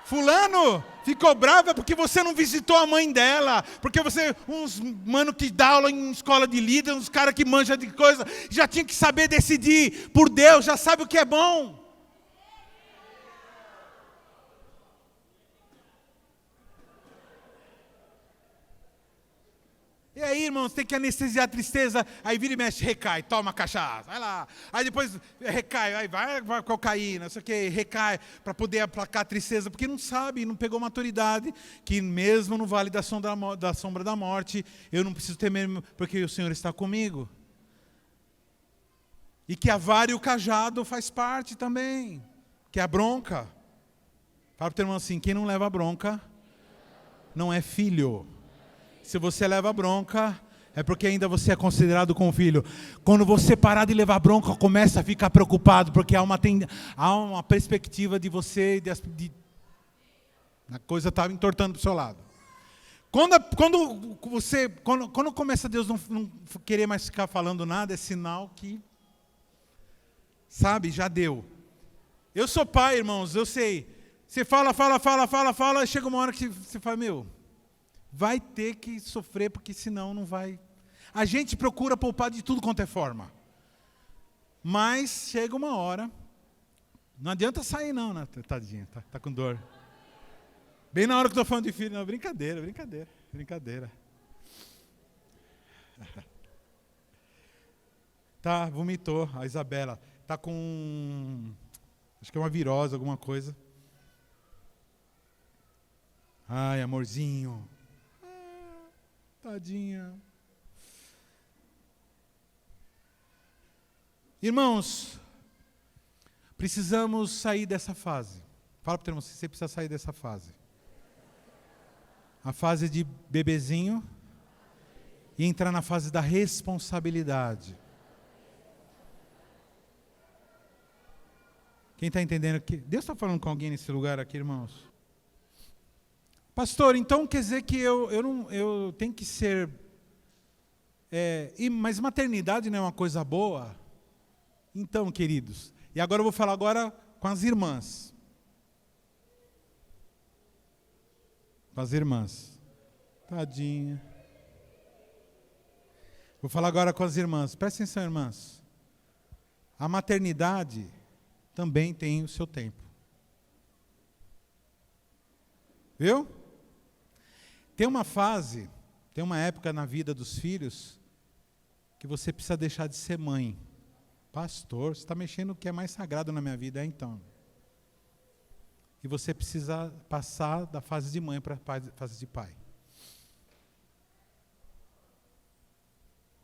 Fulano ficou brava porque você não visitou a mãe dela, porque você, uns mano que dá aula em escola de líder, uns caras que manjam de coisa, já tinha que saber decidir por Deus, já sabe o que é bom. E aí, irmãos, tem que anestesiar a tristeza, aí vira e mexe, recai, toma cachaça, vai lá. Aí depois recai, aí vai cocaína, não sei o que, recai, para poder aplacar a tristeza, porque não sabe, não pegou maturidade, que mesmo no vale da sombra da morte, eu não preciso temer, porque o Senhor está comigo. E que a vara e o cajado faz parte também, que é a bronca. Fala para o teu irmão assim, quem não leva bronca, não é filho. Se você leva bronca, é porque ainda você é considerado como filho. Quando você parar de levar bronca, começa a ficar preocupado, porque há uma perspectiva de você, a coisa está entortando para o seu lado. Quando começa Deus não querer mais ficar falando nada, é sinal que, sabe, já deu. Eu sou pai, irmãos, eu sei. Você fala, chega uma hora que você fala, vai ter que sofrer, porque senão não vai. A gente procura poupar de tudo quanto é forma. Mas chega uma hora, não adianta sair não, né? Tadinha, tá com dor. Bem na hora que eu estou falando de filho, não, brincadeira. Tá, vomitou, a Isabela. Tá com, acho que é uma virose, alguma coisa. Ai, amorzinho. Tadinha. Irmãos, precisamos sair dessa fase. Fala para o teu irmão, você precisa sair dessa fase. A fase de bebezinho e entrar na fase da responsabilidade. Quem está entendendo aqui? Deus está falando com alguém nesse lugar aqui, irmãos? Pastor, então quer dizer que eu tenho que ser... mas maternidade não é uma coisa boa? Então, queridos, e agora eu vou falar com as irmãs. Com as irmãs. Tadinha. Vou falar agora com as irmãs. Presta atenção, irmãs. A maternidade também tem o seu tempo. Viu? Tem uma fase, tem uma época na vida dos filhos que você precisa deixar de ser mãe. Pastor, você está mexendo no que é mais sagrado na minha vida, então. E você precisa passar da fase de mãe para a fase de pai.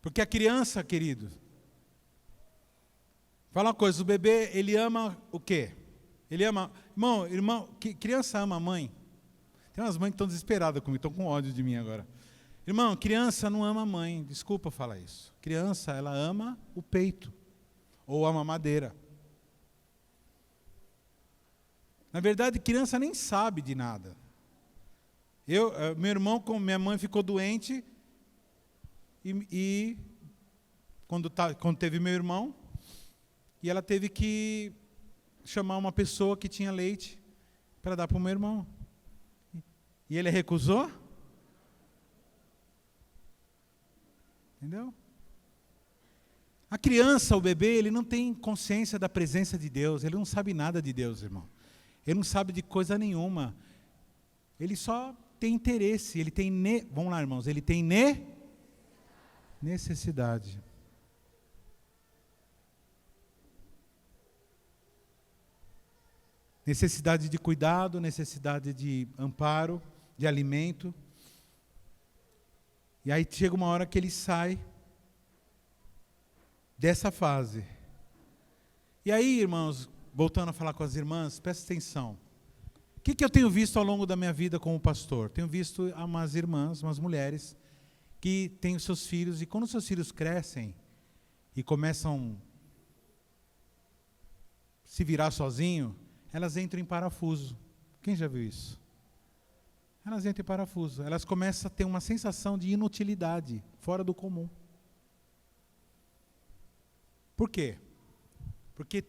Porque a criança, querido, fala uma coisa, o bebê, ele ama o quê? Ele ama, irmão, criança ama a mãe. Tem umas mães que estão desesperadas comigo, estão com ódio de mim agora. Irmão, criança não ama a mãe, desculpa falar isso. Criança, ela ama o peito, ou a mamadeira. Na verdade, criança nem sabe de nada. Meu irmão, com minha mãe ficou doente, e quando teve meu irmão, e ela teve que chamar uma pessoa que tinha leite para dar para o meu irmão. E ele recusou? Entendeu? A criança, o bebê, ele não tem consciência da presença de Deus, ele não sabe nada de Deus, irmão. Ele não sabe de coisa nenhuma. Ele só tem interesse, ele tem, vamos lá, irmãos, ele tem necessidade. necessidade de cuidado, necessidade de amparo, de alimento. E aí chega uma hora que ele sai dessa fase. E aí, irmãos, voltando a falar com as irmãs, presta atenção. O que eu tenho visto ao longo da minha vida como pastor? Tenho visto umas irmãs, umas mulheres, que têm os seus filhos, e quando os seus filhos crescem e começam a se virar sozinho, elas entram em parafuso. Quem já viu isso? Elas entram em parafuso. Elas começam a ter uma sensação de inutilidade, fora do comum. Por quê? Porque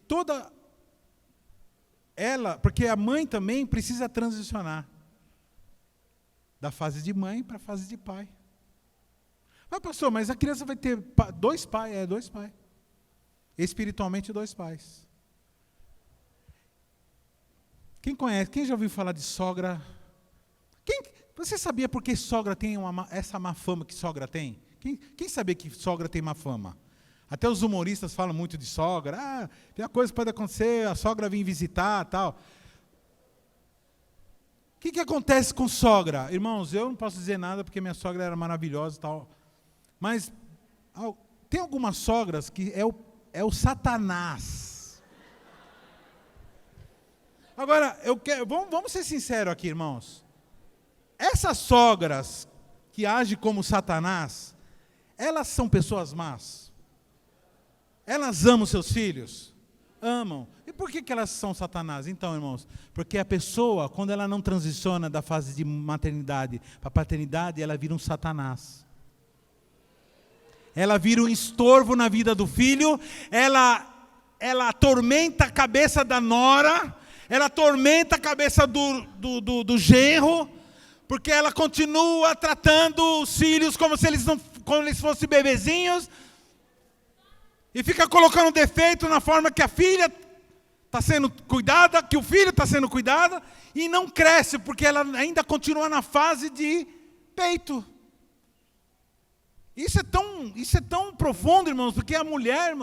porque a mãe também precisa transicionar da fase de mãe para a fase de pai. Mas pastor, mas a criança vai ter dois pais, dois pais. Espiritualmente, dois pais. Quem conhece, quem já ouviu falar de sogra? Você sabia por que sogra tem essa má fama que sogra tem? Quem sabia que sogra tem má fama? Até os humoristas falam muito de sogra. Tem uma coisa que pode acontecer, a sogra vem visitar, tal. O que acontece com sogra? Irmãos, eu não posso dizer nada porque minha sogra era maravilhosa e tal. Mas tem algumas sogras que é o Satanás. Agora, vamos ser sinceros aqui, irmãos. Essas sogras que agem como Satanás, elas são pessoas más? Elas amam seus filhos? Amam. E por que elas são Satanás? Então, irmãos, porque a pessoa, quando ela não transiciona da fase de maternidade para paternidade, ela vira um Satanás. Ela vira um estorvo na vida do filho, ela atormenta a cabeça da nora, ela atormenta a cabeça do genro, porque ela continua tratando os filhos como se eles fossem bebezinhos, e fica colocando defeito na forma que a filha está sendo cuidada, que o filho está sendo cuidado, e não cresce, porque ela ainda continua na fase de peito. Isso é tão profundo, irmãos, porque a mulher,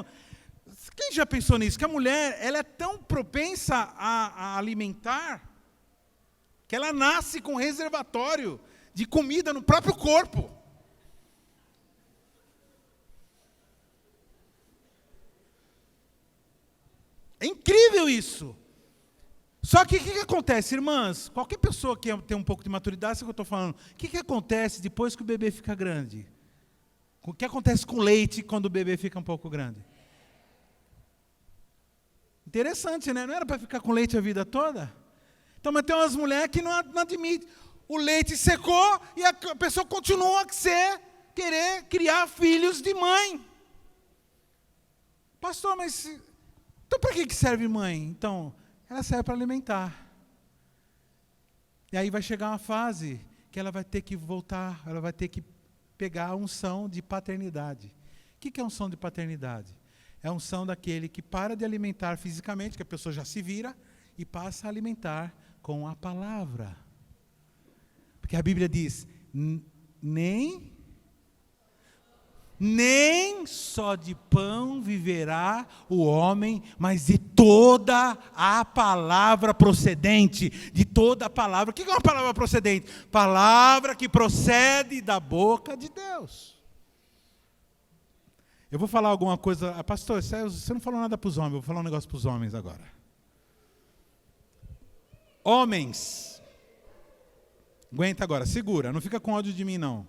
quem já pensou nisso? Que a mulher, ela é tão propensa a alimentar, que ela nasce com reservatório de comida no próprio corpo. É incrível isso. Só que o que acontece, irmãs? Qualquer pessoa que tem um pouco de maturidade, sabe o que eu estou falando? O que acontece depois que o bebê fica grande? O que acontece com o leite quando o bebê fica um pouco grande? Interessante, né? Não era para ficar com leite a vida toda? Então, mas tem umas mulheres que não admitem. O leite secou e a pessoa continua a querer criar filhos de mãe. Pastor, mas então para que serve mãe? Então, ela serve para alimentar. E aí vai chegar uma fase que ela vai ter que voltar, ela vai ter que pegar a unção de paternidade. O que é a unção de paternidade? É a unção daquele que para de alimentar fisicamente, que a pessoa já se vira, e passa a alimentar com a palavra. Porque a Bíblia diz, nem só de pão viverá o homem, mas de toda a palavra procedente, de toda a palavra. O que é uma palavra procedente? Palavra que procede da boca de Deus. Eu vou falar alguma coisa, pastor, você não falou nada para os homens, eu vou falar um negócio para os homens agora. Homens, aguenta agora, segura, não fica com ódio de mim não.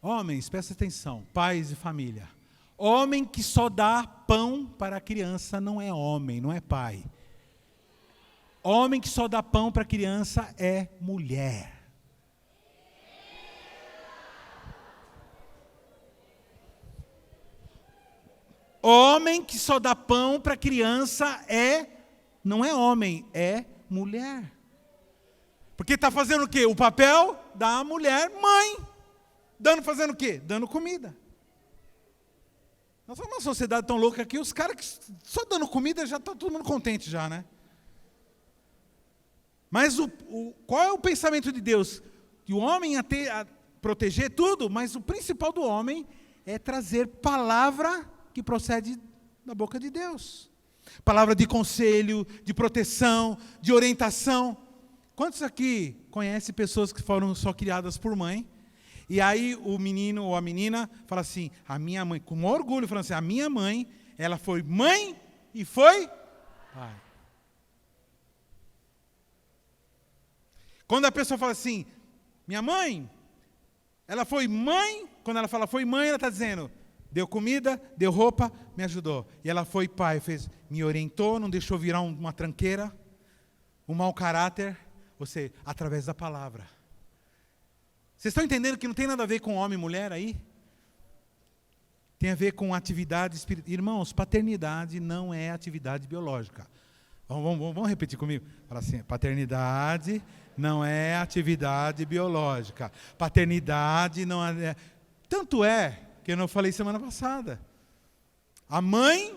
Homens, presta atenção, pais de família. Homem que só dá pão para a criança não é homem, não é pai. Homem que só dá pão para a criança é mulher. Homem que só dá pão para a criança não é homem, é mulher. Porque está fazendo o quê? O papel da mulher mãe. Fazendo o quê? Dando comida. Nós somos uma sociedade tão louca aqui, os caras que só dando comida já está todo mundo contente já, né? Mas qual é o pensamento de Deus? Que o homem a proteger tudo, mas o principal do homem é trazer palavra que procede da boca de Deus. Palavra de conselho, de proteção, de orientação. Quantos aqui conhecem pessoas que foram só criadas por mãe? E aí o menino ou a menina fala assim, a minha mãe, com orgulho, falando assim, a minha mãe, ela foi mãe e foi pai. Quando a pessoa fala assim, minha mãe, ela foi mãe, quando ela fala foi mãe, ela está dizendo, deu comida, deu roupa, me ajudou. E ela foi pai, me orientou, não deixou virar uma tranqueira, um mau caráter, ou seja, através da palavra. Vocês estão entendendo que não tem nada a ver com homem e mulher aí? Tem a ver com atividade espiritual. Irmãos, paternidade não é atividade biológica. Vamos repetir comigo? Fala assim, paternidade não é atividade biológica. Paternidade não é... Tanto é que eu não falei semana passada. A mãe,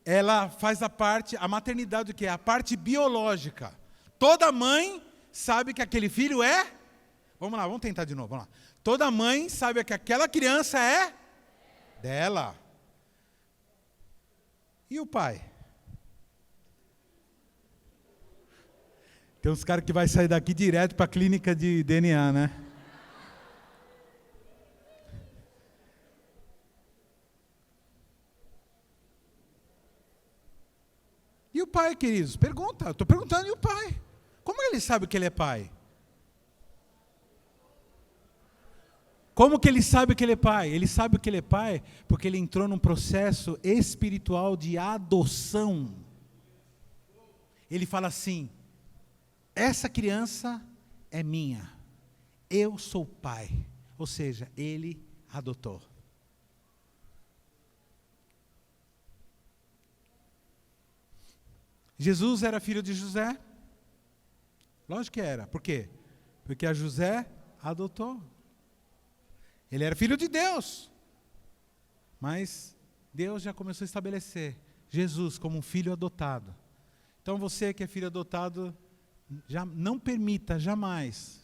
ela faz a maternidade, o que é? A parte biológica. Toda mãe sabe que aquele filho é... Vamos lá, vamos tentar de novo, vamos lá. Toda mãe sabe que aquela criança é dela. E o pai? Tem uns caras que vai sair daqui direto para a clínica de DNA, né? E o pai, queridos? Pergunta, estou perguntando, e o pai? Como ele sabe que ele é pai? Como que ele sabe que ele é pai? Ele sabe que ele é pai porque ele entrou num processo espiritual de adoção. Ele fala assim, essa criança é minha, eu sou pai. Ou seja, ele adotou. Jesus era filho de José? Lógico que era. Por quê? Porque a José adotou. Ele era filho de Deus. Mas Deus já começou a estabelecer Jesus como um filho adotado. Então você que é filho adotado, já não permita jamais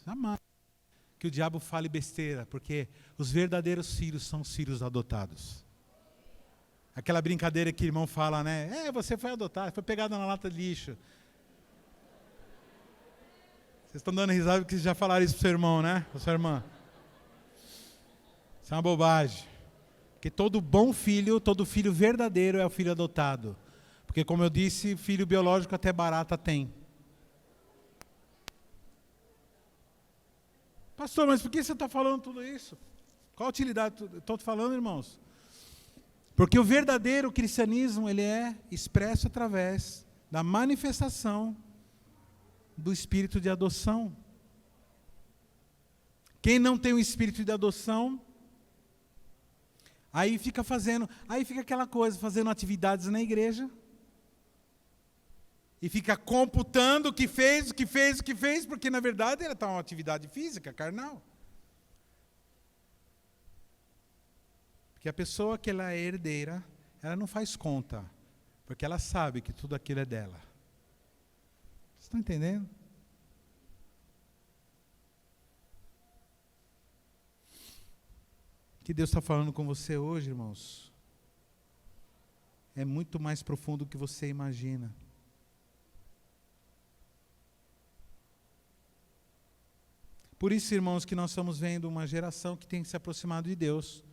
que o diabo fale besteira, porque os verdadeiros filhos são os filhos adotados. Aquela brincadeira que o irmão fala, né? Você foi adotado, foi pegado na lata de lixo. Vocês estão dando risada porque já falaram isso para o seu irmão, né? Para sua irmã. Isso é uma bobagem. Porque todo bom filho, todo filho verdadeiro é o filho adotado. Porque, como eu disse, filho biológico até barata tem. Pastor, mas por que você está falando tudo isso? Qual a utilidade? Estou falando, irmãos. Porque o verdadeiro cristianismo, ele é expresso através da manifestação do espírito de adoção. Quem não tem o espírito de adoção, aí fica aquela coisa, fazendo atividades na igreja, e fica computando o que fez, porque na verdade ela está uma atividade física, carnal. Porque a pessoa que ela é herdeira, ela não faz conta, porque ela sabe que tudo aquilo é dela. Vocês estão entendendo? O que Deus está falando com você hoje, irmãos, é muito mais profundo do que você imagina. Por isso, irmãos, que nós estamos vendo uma geração que tem se aproximado de Deus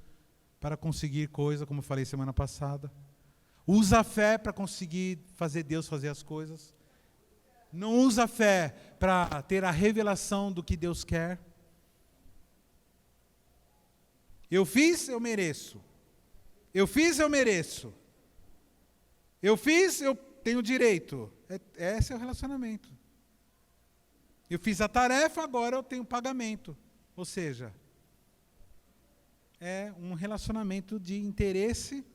para conseguir coisa, como eu falei semana passada. Usa a fé para conseguir fazer Deus fazer as coisas. Não usa a fé para ter a revelação do que Deus quer. Eu fiz, eu mereço. Eu fiz, eu mereço. Eu fiz, eu tenho direito. Esse é o relacionamento. Eu fiz a tarefa, agora eu tenho pagamento. Ou seja, é um relacionamento de interesse.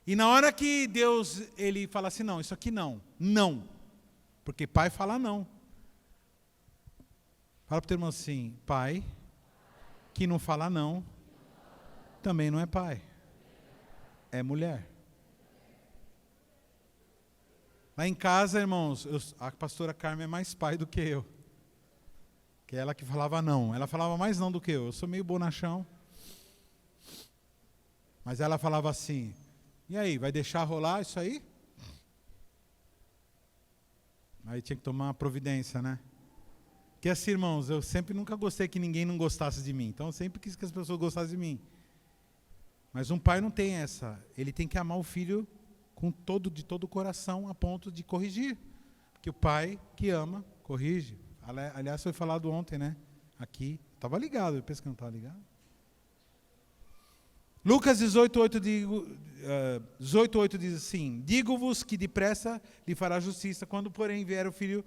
E na hora que Deus, ele fala assim, não, isso aqui não. Não. Porque pai fala não. Fala para o teu irmão assim, pai que não fala não, também não é pai. É mulher. Lá em casa, irmãos, a pastora Carmen é mais pai do que eu. Que é ela que falava não. Ela falava mais não do que eu. Eu sou meio bonachão. Mas ela falava assim, E aí, vai deixar rolar isso aí? Aí tinha que tomar uma providência, né? Porque assim, irmãos, eu sempre nunca gostei que ninguém não gostasse de mim. Então eu sempre quis que as pessoas gostassem de mim. Mas um pai não tem essa. Ele tem que amar o filho de todo o coração, a ponto de corrigir. Porque o pai que ama, corrige. Aliás, foi falado ontem, né? Aqui. Estava ligado, eu penso que não estava ligado. Lucas 18:8 diz assim: digo-vos que depressa lhe fará justiça, quando porém vier o filho,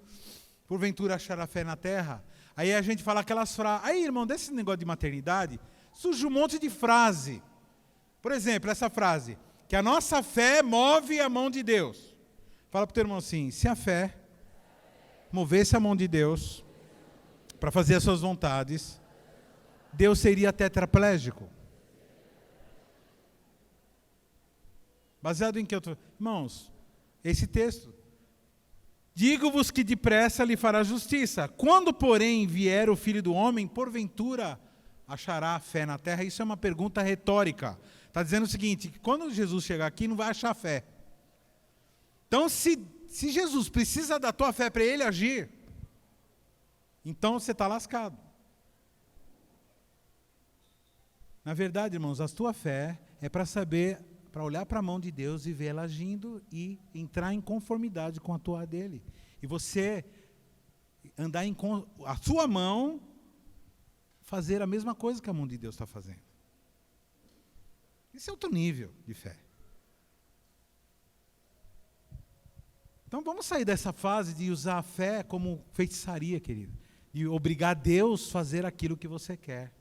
porventura achará fé na terra. Aí a gente fala aquelas frases. Aí, irmão, desse negócio de maternidade, surge um monte de frase. Por exemplo, essa frase, que a nossa fé move a mão de Deus. Fala para o teu irmão assim: se a fé movesse a mão de Deus para fazer as suas vontades, Deus seria tetraplégico. Baseado em que eu estou... Irmãos, esse texto. Digo-vos que depressa lhe fará justiça. Quando, porém, vier o Filho do Homem, porventura achará fé na terra? Isso é uma pergunta retórica. Está dizendo o seguinte, que quando Jesus chegar aqui, não vai achar fé. Então, se Jesus precisa da tua fé para ele agir, então você está lascado. Na verdade, irmãos, a tua fé é para saber... para olhar para a mão de Deus e ver ela agindo e entrar em conformidade com a tua dele. E você andar a sua mão, fazer a mesma coisa que a mão de Deus está fazendo. Esse é outro nível de fé. Então vamos sair dessa fase de usar a fé como feitiçaria, querido. De obrigar Deus a fazer aquilo que você quer.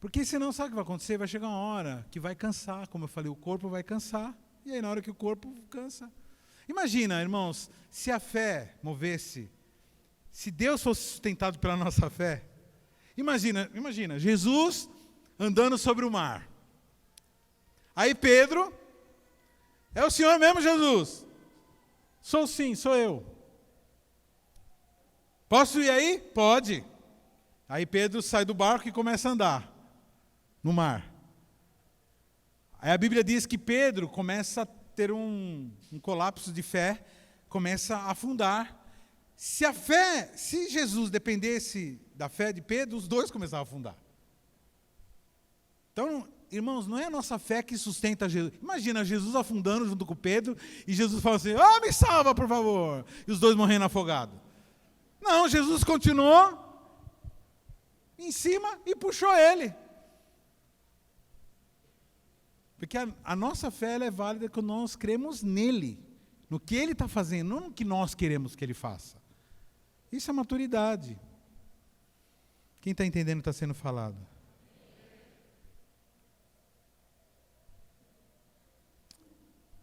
Porque senão, sabe o que vai acontecer? Vai chegar uma hora que vai cansar, como eu falei, o corpo vai cansar, e aí na hora que o corpo cansa... Imagina, irmãos, se a fé movesse, se Deus fosse sustentado pela nossa fé, imagina, Jesus andando sobre o mar. Aí Pedro, é o Senhor mesmo, Jesus? Sou sim, sou eu. Posso ir aí? Pode. Aí Pedro sai do barco e começa a andar no mar. Aí a Bíblia diz que Pedro começa a ter um colapso de fé, começa a afundar. Se Jesus dependesse da fé de Pedro, os dois começavam a afundar. Então, irmãos, não é a nossa fé que sustenta Jesus. Imagina Jesus afundando junto com Pedro e Jesus fala assim: me salva, por favor. E os dois morrendo afogados. Não, Jesus continuou em cima e puxou ele. Porque a nossa fé ela é válida quando nós cremos nele, no que ele está fazendo, não no que nós queremos que ele faça. Isso é maturidade. Quem está entendendo está sendo falado.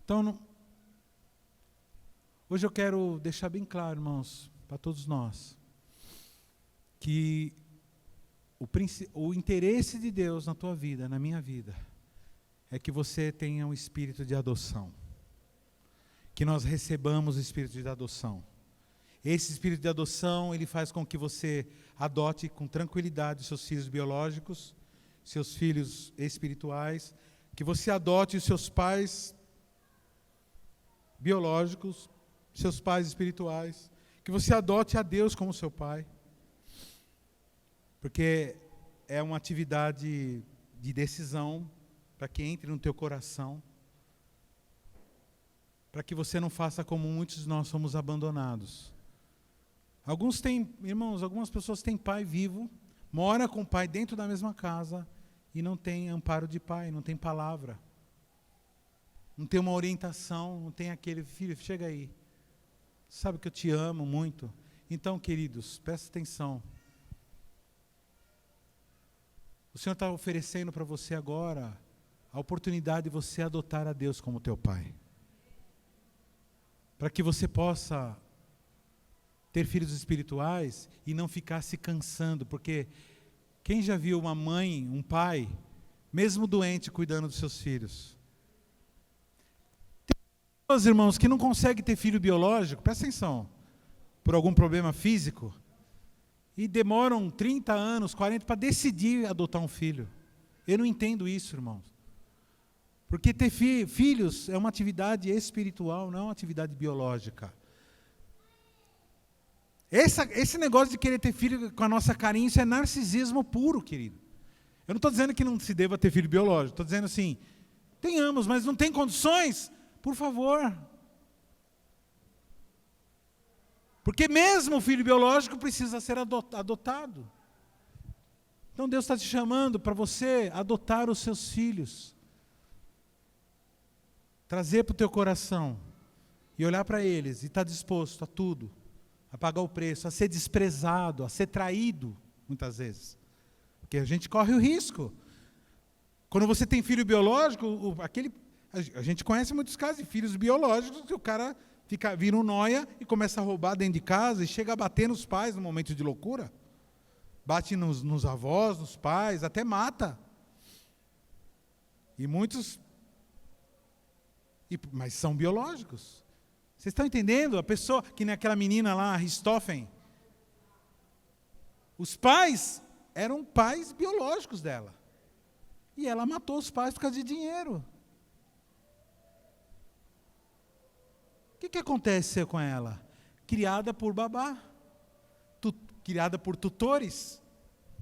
Então, hoje eu quero deixar bem claro, irmãos, para todos nós, que o interesse de Deus na tua vida, na minha vida, é que você tenha um espírito de adoção. Que nós recebamos o espírito de adoção. Esse espírito de adoção, ele faz com que você adote com tranquilidade seus filhos biológicos, seus filhos espirituais, que você adote os seus pais biológicos, seus pais espirituais, que você adote a Deus como seu pai. Porque é uma atividade de decisão para que entre no teu coração, para que você não faça como muitos de nós somos abandonados. Algumas pessoas têm pai vivo, mora com o pai dentro da mesma casa e não tem amparo de pai, não tem palavra. Não tem uma orientação, não tem aquele: filho, chega aí. Sabe que eu te amo muito. Então, queridos, presta atenção. O Senhor está oferecendo para você agora a oportunidade de você adotar a Deus como teu pai. Para que você possa ter filhos espirituais e não ficar se cansando. Porque quem já viu uma mãe, um pai, mesmo doente, cuidando dos seus filhos? Tem pessoas, irmãos, que não conseguem ter filho biológico, presta atenção, por algum problema físico, e demoram 30 anos, 40 para decidir adotar um filho. Eu não entendo isso, irmãos. Porque ter filhos é uma atividade espiritual, não é uma atividade biológica. Esse negócio de querer ter filho com a nossa carinha, isso é narcisismo puro, querido. Eu não estou dizendo que não se deva ter filho biológico, estou dizendo assim, tenhamos, mas não tem condições? Por favor. Porque mesmo o filho biológico precisa ser adotado. Então Deus está te chamando para você adotar os seus filhos. Trazer para o teu coração. E olhar para eles e estar disposto a tudo. A pagar o preço, a ser desprezado, a ser traído, muitas vezes. Porque a gente corre o risco. Quando você tem filho biológico, a gente conhece muitos casos de filhos biológicos que o cara vira um nóia e começa a roubar dentro de casa e chega a bater nos pais no momento de loucura. Bate nos avós, nos pais, até mata. E muitos... mas são biológicos. Vocês estão entendendo? A pessoa, que nem aquela menina lá, a Richthofen. Os pais eram pais biológicos dela. E ela matou os pais por causa de dinheiro. O que aconteceu com ela? Criada por babá. Criada por tutores.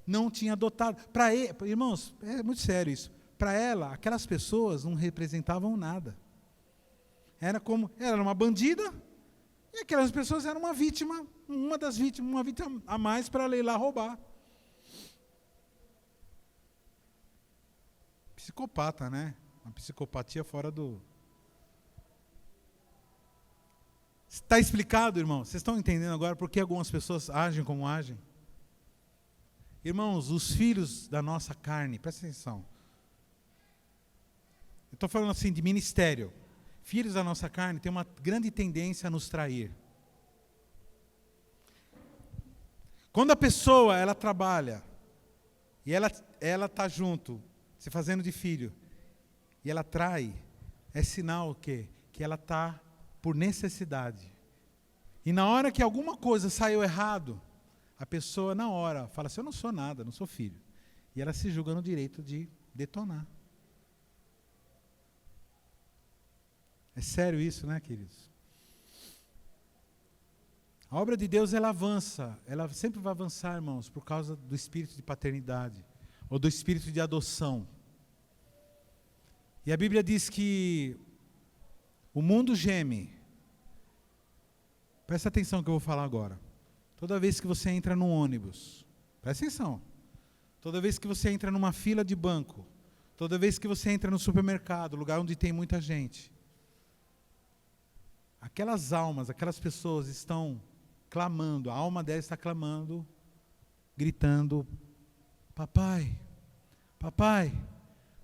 Não tinha adotado. Irmãos, é muito sério isso. Para ela, aquelas pessoas não representavam nada. Ela era uma bandida, e aquelas pessoas eram uma vítima a mais para ela ir lá roubar. Psicopata, né? Uma psicopatia fora do... Está explicado, irmão? Vocês estão entendendo agora por que algumas pessoas agem como agem? Irmãos, os filhos da nossa carne, presta atenção. Eu estou falando assim de ministério. Filhos da nossa carne têm uma grande tendência a nos trair. Quando a pessoa, ela trabalha, e ela está junto, se fazendo de filho, e ela trai, é sinal que ela está por necessidade. E na hora que alguma coisa saiu errado, a pessoa na hora fala assim, eu não sou nada, não sou filho. E ela se julga no direito de detonar. É sério isso, né, queridos? A obra de Deus, ela avança, ela sempre vai avançar, irmãos, por causa do espírito de paternidade, ou do espírito de adoção. E a Bíblia diz que o mundo geme. Presta atenção no que eu vou falar agora. Toda vez que você entra num ônibus, presta atenção. Toda vez que você entra numa fila de banco, toda vez que você entra no supermercado, lugar onde tem muita gente, aquelas almas, aquelas pessoas estão clamando, a alma delas está clamando, gritando, papai, papai,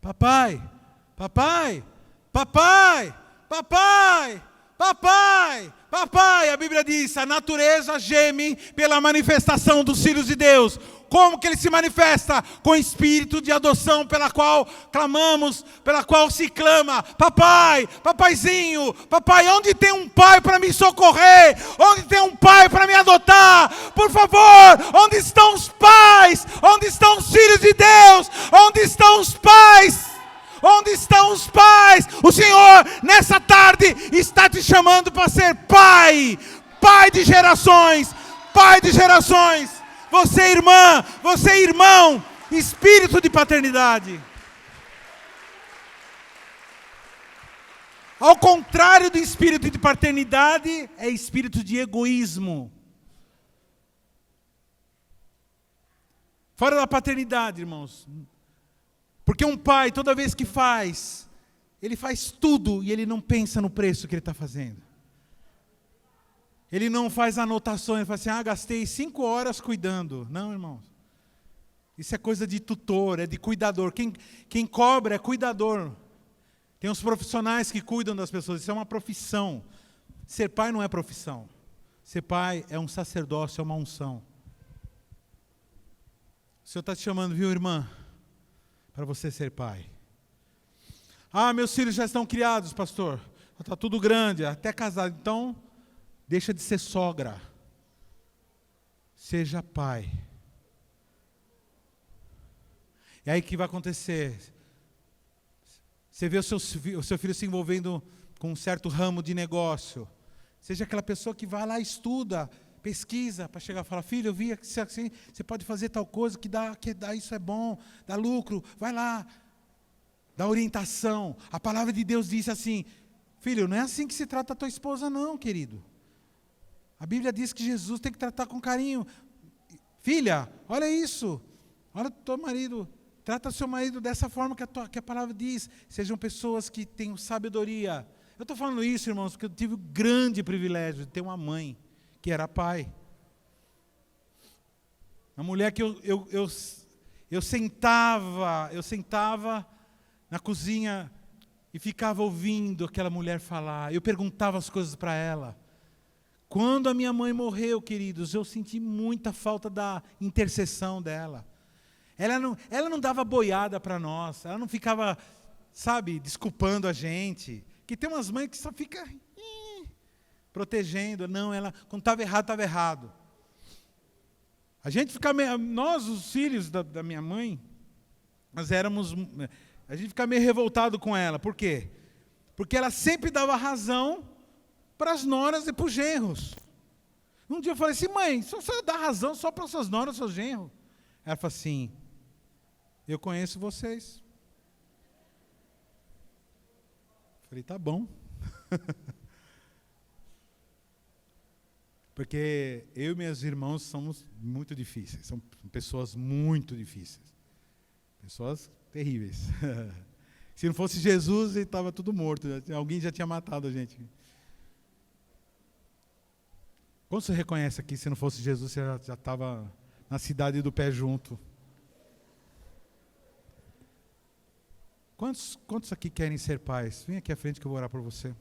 papai, papai, papai, papai, papai, papai. A Bíblia diz, a natureza geme pela manifestação dos filhos de Deus. Como que ele se manifesta? Com o espírito de adoção pela qual clamamos, pela qual se clama. Papai, papaizinho, papai, onde tem um pai para me socorrer? Onde tem um pai para me adotar? Por favor, onde estão os pais? Onde estão os filhos de Deus? Onde estão os pais? Onde estão os pais? O Senhor, nessa tarde, está te chamando para ser pai. Pai de gerações. Pai de gerações. Você irmã, você irmão, espírito de paternidade. Ao contrário do espírito de paternidade, é espírito de egoísmo. Fora da paternidade, irmãos. Porque um pai, toda vez que faz, ele faz tudo e ele não pensa no preço que ele está fazendo. Ele não faz anotações, ele fala assim, gastei 5 horas cuidando. Não, irmãos. Isso é coisa de tutor, é de cuidador. Quem cobra é cuidador. Tem uns profissionais que cuidam das pessoas, isso é uma profissão. Ser pai não é profissão. Ser pai é um sacerdócio, é uma unção. O Senhor está te chamando, viu, irmã? Para você ser pai. Meus filhos já estão criados, pastor. Está tudo grande, até casado. Então, deixa de ser sogra. Seja pai. E aí o que vai acontecer? Você vê o seu filho se envolvendo com um certo ramo de negócio. Seja aquela pessoa que vai lá, estuda, pesquisa, para chegar e falar, filho, eu vi que assim, você pode fazer tal coisa, que dá, isso é bom, dá lucro, vai lá. Dá orientação. A palavra de Deus diz assim, filho, não é assim que se trata a tua esposa não, querido. A Bíblia diz que Jesus tem que tratar com carinho. Filha, olha isso. Olha o teu marido. Trata seu marido dessa forma que a palavra diz. Sejam pessoas que tenham sabedoria. Eu estou falando isso, irmãos, porque eu tive o grande privilégio de ter uma mãe que era pai. Uma mulher que eu sentava na cozinha e ficava ouvindo aquela mulher falar. Eu perguntava as coisas para ela. Quando a minha mãe morreu, queridos, eu senti muita falta da intercessão dela. Ela não dava boiada para nós, ela não ficava, desculpando a gente. Que tem umas mães que só ficam protegendo. Não, ela, quando estava errado, estava errado. Nós, os filhos da minha mãe, a gente ficava meio revoltado com ela. Por quê? Porque ela sempre dava razão para as noras e para os genros. Um dia eu falei assim, mãe, só você dá razão só para as suas noras e seus genros. Ela falou assim, eu conheço vocês. Falei, tá bom. Porque eu e meus irmãos somos muito difíceis. São pessoas muito difíceis. Pessoas terríveis. Se não fosse Jesus, ele estava tudo morto. Alguém já tinha matado a gente. Quando você reconhece aqui, se não fosse Jesus, você já estava na cidade do pé junto. Quantos aqui querem ser pais? Vem aqui à frente que eu vou orar por você.